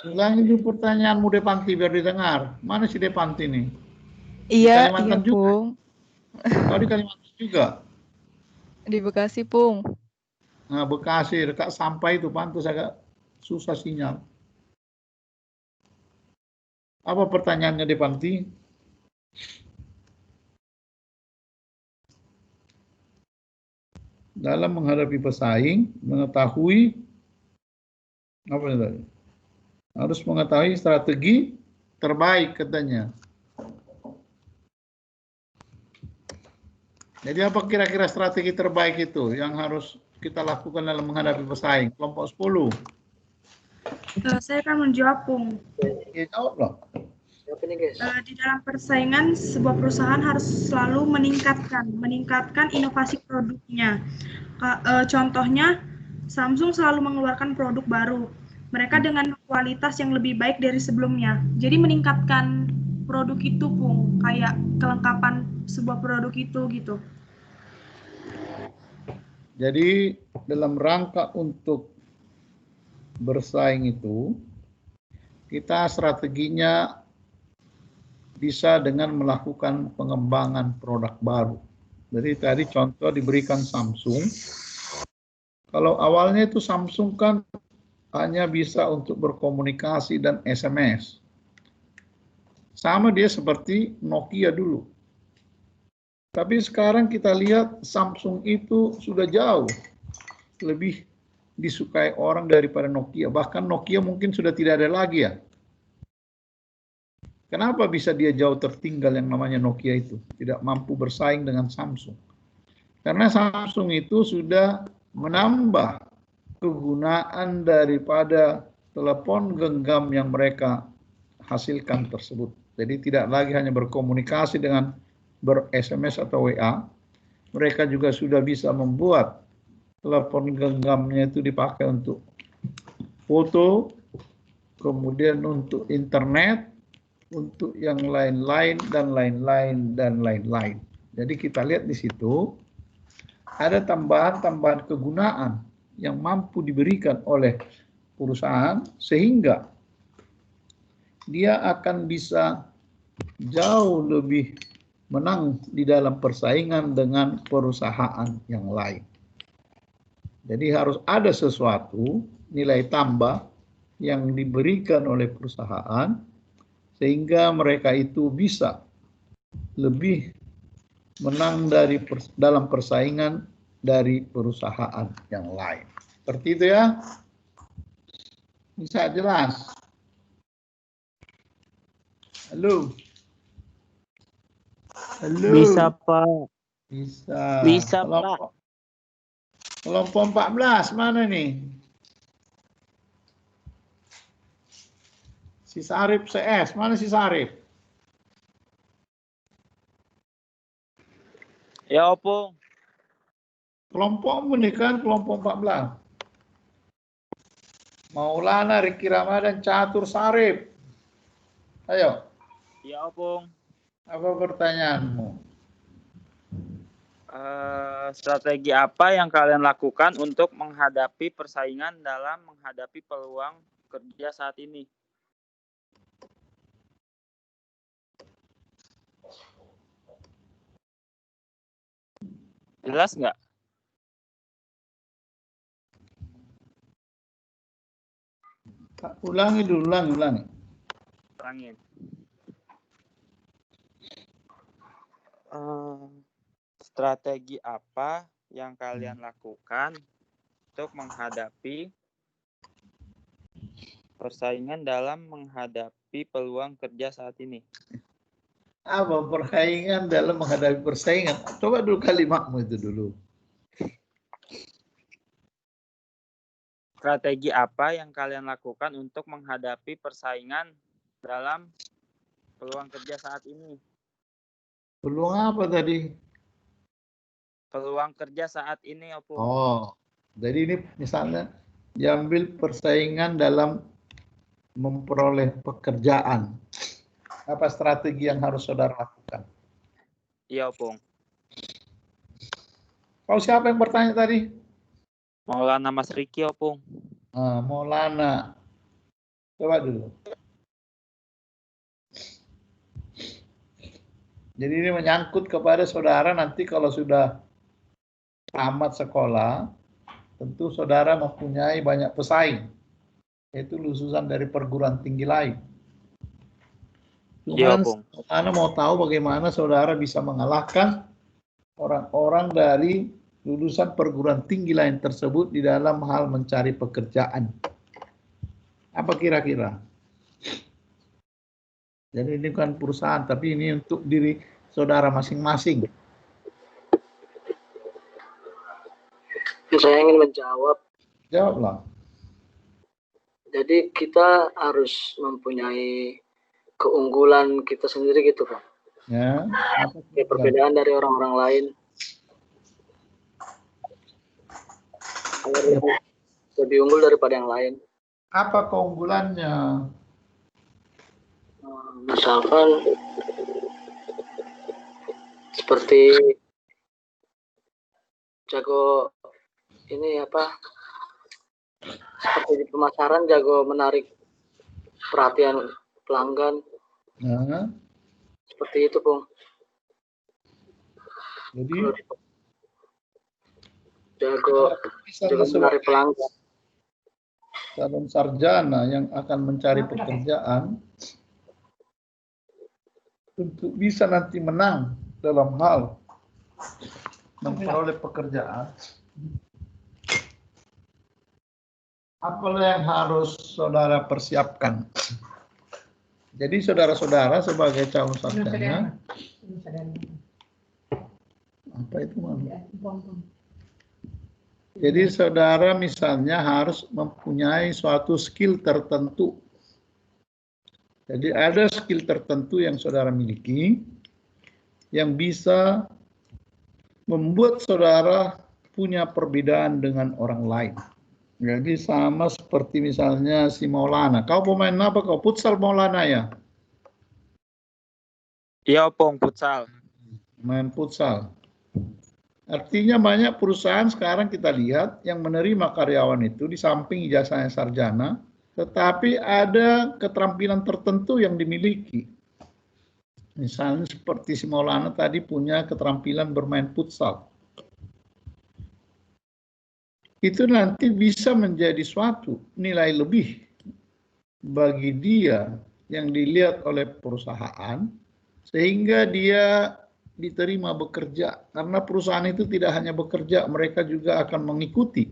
Ulangi dulu pertanyaanmu Devanti biar didengar. Mana si Devanti nih? Iya, Kalimantan juga. Pung. Oh, di Kalimantan juga. Di Bekasi, Pung. Nah, Bekasi dekat sampai itu pantas agak susah sinyal. Apa pertanyaannya Devanti? Dalam menghadapi pesaing, mengetahui apa tadi? Harus mengetahui strategi terbaik katanya. Jadi apa kira-kira strategi terbaik itu yang harus kita lakukan dalam menghadapi pesaing? Kelompok 10. Saya akan menjawab, Pung. Ya, jawab loh. Di dalam persaingan, sebuah perusahaan harus selalu meningkatkan inovasi produknya. Contohnya, Samsung selalu mengeluarkan produk baru. Mereka dengan kualitas yang lebih baik dari sebelumnya. Jadi meningkatkan produk itu, Pung, kayak kelengkapan sebuah produk itu gitu. Jadi dalam rangka untuk bersaing itu, kita strateginya bisa dengan melakukan pengembangan produk baru. Jadi tadi contoh diberikan Samsung. Kalau awalnya itu Samsung kan hanya bisa untuk berkomunikasi dan SMS. Sama dia seperti Nokia dulu. Tapi sekarang kita lihat Samsung itu sudah jauh lebih disukai orang daripada Nokia. Bahkan Nokia mungkin sudah tidak ada lagi ya. Kenapa bisa dia jauh tertinggal yang namanya Nokia itu? Tidak mampu bersaing dengan Samsung. Karena Samsung itu sudah menambah kegunaan daripada telepon genggam yang mereka hasilkan tersebut. Jadi tidak lagi hanya berkomunikasi dengan ber-SMS atau WA. Mereka juga sudah bisa membuat telepon genggamnya itu dipakai untuk foto, kemudian untuk internet, untuk yang lain-lain dan lain-lain dan lain-lain. Jadi kita lihat di situ ada tambahan-tambahan kegunaan yang mampu diberikan oleh perusahaan sehingga dia akan bisa jauh lebih menang di dalam persaingan dengan perusahaan yang lain. Jadi harus ada sesuatu nilai tambah yang diberikan oleh perusahaan sehingga mereka itu bisa lebih menang dalam persaingan dari perusahaan yang lain. Seperti itu ya. Bisa jelas? Halo. Halo. Bisa, Pak. Bisa. Bisa, Pak. Kelompok 14 mana nih? Si Sarip CS, mana si Sarip? Ya, Opung. Kelompokmu nih kan kelompok 14. Maulana, Riki Ramadan, Catur, Sarip. Ayo. Ya, Opung. Apa pertanyaanmu? Strategi apa yang kalian lakukan untuk menghadapi persaingan dalam menghadapi peluang kerja saat ini? Jelas nggak? Ulangi dulu, ulangi. Ulangin. Strategi apa yang kalian lakukan untuk menghadapi persaingan dalam menghadapi peluang kerja saat ini? Apa persaingan dalam menghadapi persaingan? Coba dulu kalimatmu itu dulu. Strategi apa yang kalian lakukan untuk menghadapi persaingan dalam peluang kerja saat ini? Peluang apa tadi? Peluang kerja saat ini, Opung. Oh, jadi ini misalnya diambil persaingan dalam memperoleh pekerjaan. Apa strategi yang harus saudara lakukan? Iya, Opung. Kau siapa yang bertanya tadi? Maulana Mas Riki, Opung. Maulana. Coba dulu. Jadi ini menyangkut kepada saudara nanti kalau sudah tamat sekolah, tentu saudara mempunyai banyak pesaing, yaitu lulusan dari perguruan tinggi lain. Iya, Bung. Ana mau tahu bagaimana saudara bisa mengalahkan orang-orang dari lulusan perguruan tinggi lain tersebut di dalam hal mencari pekerjaan. Apa kira-kira? Jadi ini bukan perusahaan, tapi ini untuk diri saudara masing-masing. Saya ingin menjawab. Jawablah. Jadi kita harus mempunyai keunggulan kita sendiri gitu, Pak. Ya. Perbedaan dari orang-orang lain. Lebih unggul daripada yang lain. Apa keunggulannya? Misalkan seperti jago ini apa? Seperti di pemasaran jago menarik perhatian pelanggan. Seperti itu, Bung. Jadi jago menarik pelanggan. Calon sarjana yang akan mencari pekerjaan untuk bisa nanti menang dalam hal memperoleh pekerjaan, apa yang harus saudara persiapkan? Jadi saudara-saudara sebagai calon sarjana, apa itu malu? Jadi saudara misalnya harus mempunyai suatu skill tertentu. Jadi ada skill tertentu yang saudara miliki yang bisa membuat saudara punya perbedaan dengan orang lain. Jadi sama seperti misalnya si Maulana. Kau pemain apa? Kau futsal Maulana ya? Iya, Opung, futsal. Main futsal. Artinya banyak perusahaan sekarang kita lihat yang menerima karyawan itu di samping ijazahnya sarjana, tetapi ada keterampilan tertentu yang dimiliki. Misalnya seperti si Maulana tadi punya keterampilan bermain futsal. Itu nanti bisa menjadi suatu nilai lebih bagi dia yang dilihat oleh perusahaan, sehingga dia diterima bekerja. Karena perusahaan itu tidak hanya bekerja, mereka juga akan mengikuti.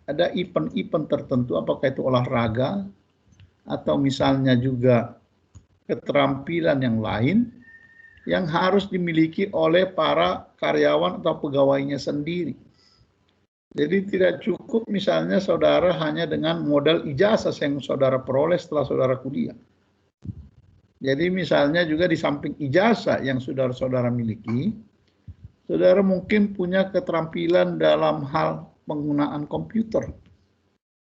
Ada event-event tertentu, apakah itu olahraga, atau misalnya juga keterampilan yang lain, yang harus dimiliki oleh para karyawan atau pegawainya sendiri. Jadi tidak cukup misalnya saudara hanya dengan modal ijazah yang saudara peroleh setelah saudara kuliah. Jadi misalnya juga di samping ijazah yang saudara-saudara miliki, saudara mungkin punya keterampilan dalam hal penggunaan komputer.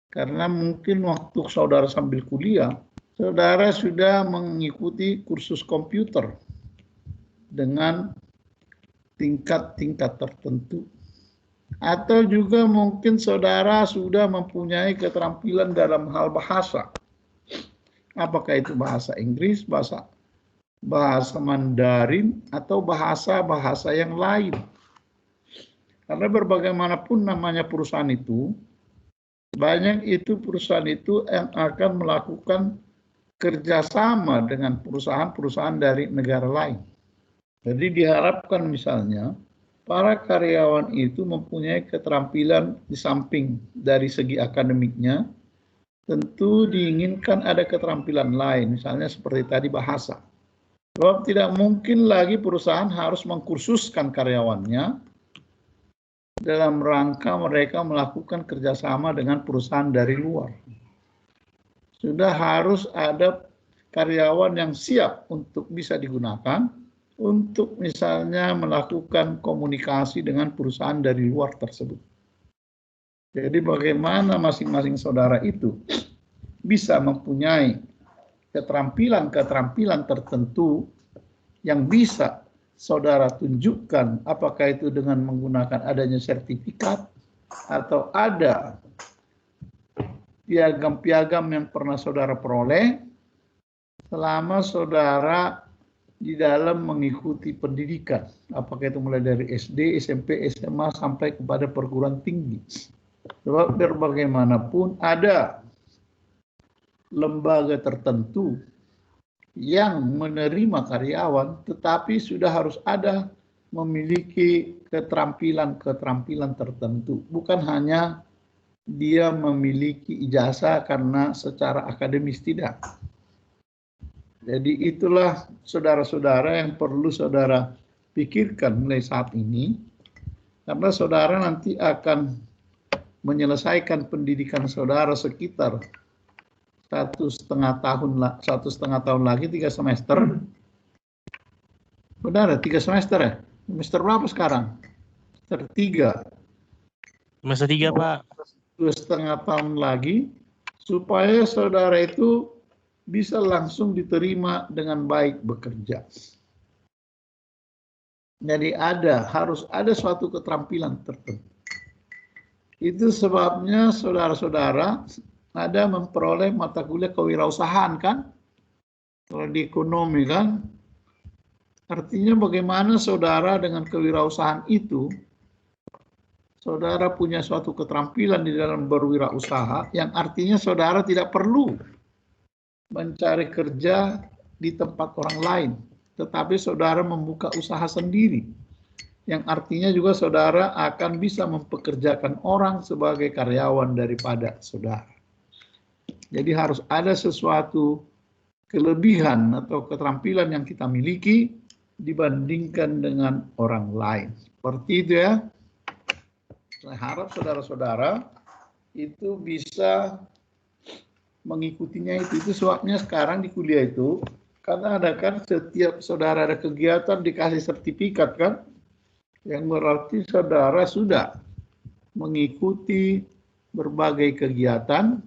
Karena mungkin waktu saudara sambil kuliah, saudara sudah mengikuti kursus komputer dengan tingkat-tingkat tertentu. Atau juga mungkin saudara sudah mempunyai keterampilan dalam hal bahasa. Apakah itu bahasa Inggris, bahasa Mandarin, atau bahasa-bahasa yang lain. Karena berbagaimanapun namanya perusahaan itu, banyak itu perusahaan itu yang akan melakukan kerjasama dengan perusahaan-perusahaan dari negara lain. Jadi diharapkan misalnya, para karyawan itu mempunyai keterampilan di samping dari segi akademiknya, tentu diinginkan ada keterampilan lain, misalnya seperti tadi bahasa. Sebab tidak mungkin lagi perusahaan harus mengkursuskan karyawannya dalam rangka mereka melakukan kerjasama dengan perusahaan dari luar. Sudah harus ada karyawan yang siap untuk bisa digunakan untuk misalnya melakukan komunikasi dengan perusahaan dari luar tersebut. Jadi bagaimana masing-masing saudara itu bisa mempunyai keterampilan-keterampilan tertentu yang bisa saudara tunjukkan, apakah itu dengan menggunakan adanya sertifikat atau ada piagam-piagam yang pernah saudara peroleh selama saudara di dalam mengikuti pendidikan, apakah itu mulai dari SD, SMP, SMA sampai kepada perguruan tinggi. Sebab bagaimanapun ada lembaga tertentu yang menerima karyawan, tetapi sudah harus ada memiliki keterampilan-keterampilan tertentu. Bukan hanya dia memiliki ijazah karena secara akademis, tidak. Jadi itulah saudara-saudara yang perlu saudara pikirkan mulai saat ini, karena saudara nanti akan menyelesaikan pendidikan saudara sekitar 1,5 tahun lagi, 3 semester. Benar, 3 semester ya? Semester berapa sekarang? Semester 3. Semester 3, Pak. 2,5 tahun lagi, supaya saudara itu bisa langsung diterima dengan baik bekerja. Jadi harus ada suatu keterampilan tertentu. Itu sebabnya saudara-saudara ada memperoleh mata kuliah kewirausahaan kan? Kalau di ekonomi kan? Artinya bagaimana saudara dengan kewirausahaan itu, saudara punya suatu keterampilan di dalam berwirausaha yang artinya saudara tidak perlu mencari kerja di tempat orang lain, tetapi saudara membuka usaha sendiri, yang artinya juga saudara akan bisa mempekerjakan orang sebagai karyawan daripada saudara. Jadi harus ada sesuatu kelebihan atau keterampilan yang kita miliki dibandingkan dengan orang lain. Seperti itu ya. Saya harap saudara-saudara itu bisa mengikutinya itu sebabnya sekarang di kuliah itu karena ada kan setiap saudara ada kegiatan dikasih sertifikat kan, yang berarti saudara sudah mengikuti berbagai kegiatan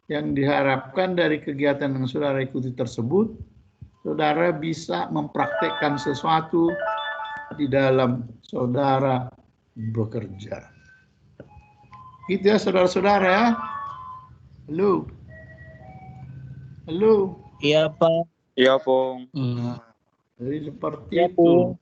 yang diharapkan dari kegiatan yang saudara ikuti tersebut, saudara bisa mempraktekkan sesuatu di dalam saudara bekerja. Gitu ya saudara-saudara ya. Halo. Halo. Iya, Pak. Iya, Pung. Jadi seperti itu.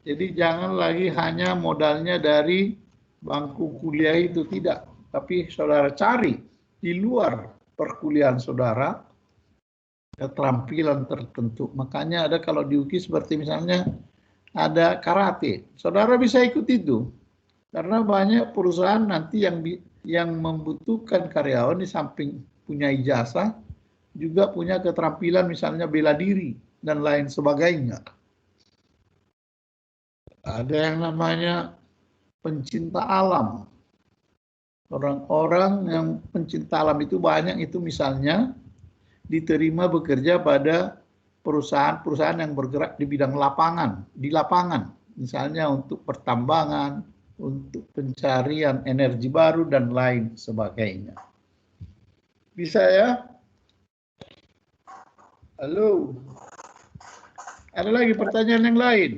Jadi jangan lagi hanya modalnya dari bangku kuliah itu, tidak. Tapi saudara cari di luar perkuliahan saudara keterampilan tertentu. Makanya ada kalau di UKI seperti misalnya ada karate. Saudara bisa ikut itu. Karena banyak perusahaan nanti yang membutuhkan karyawan di samping punya ijazah, juga punya keterampilan misalnya bela diri dan lain sebagainya. Ada yang namanya pencinta alam. Orang-orang yang pencinta alam itu banyak, itu misalnya diterima bekerja pada perusahaan-perusahaan yang bergerak di bidang lapangan, di lapangan. Misalnya untuk pertambangan, untuk pencarian energi baru, dan lain sebagainya. Bisa ya? Halo. Ada lagi pertanyaan yang lain?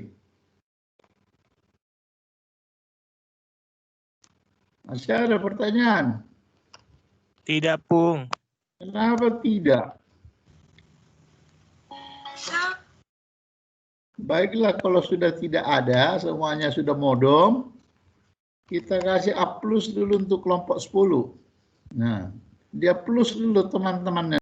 Masih ada pertanyaan? Tidak, Pung. Kenapa tidak? Baiklah, kalau sudah tidak ada, semuanya sudah modom, kita kasih A+ dulu untuk kelompok 10. Nah, dia plus dulu teman-temannya.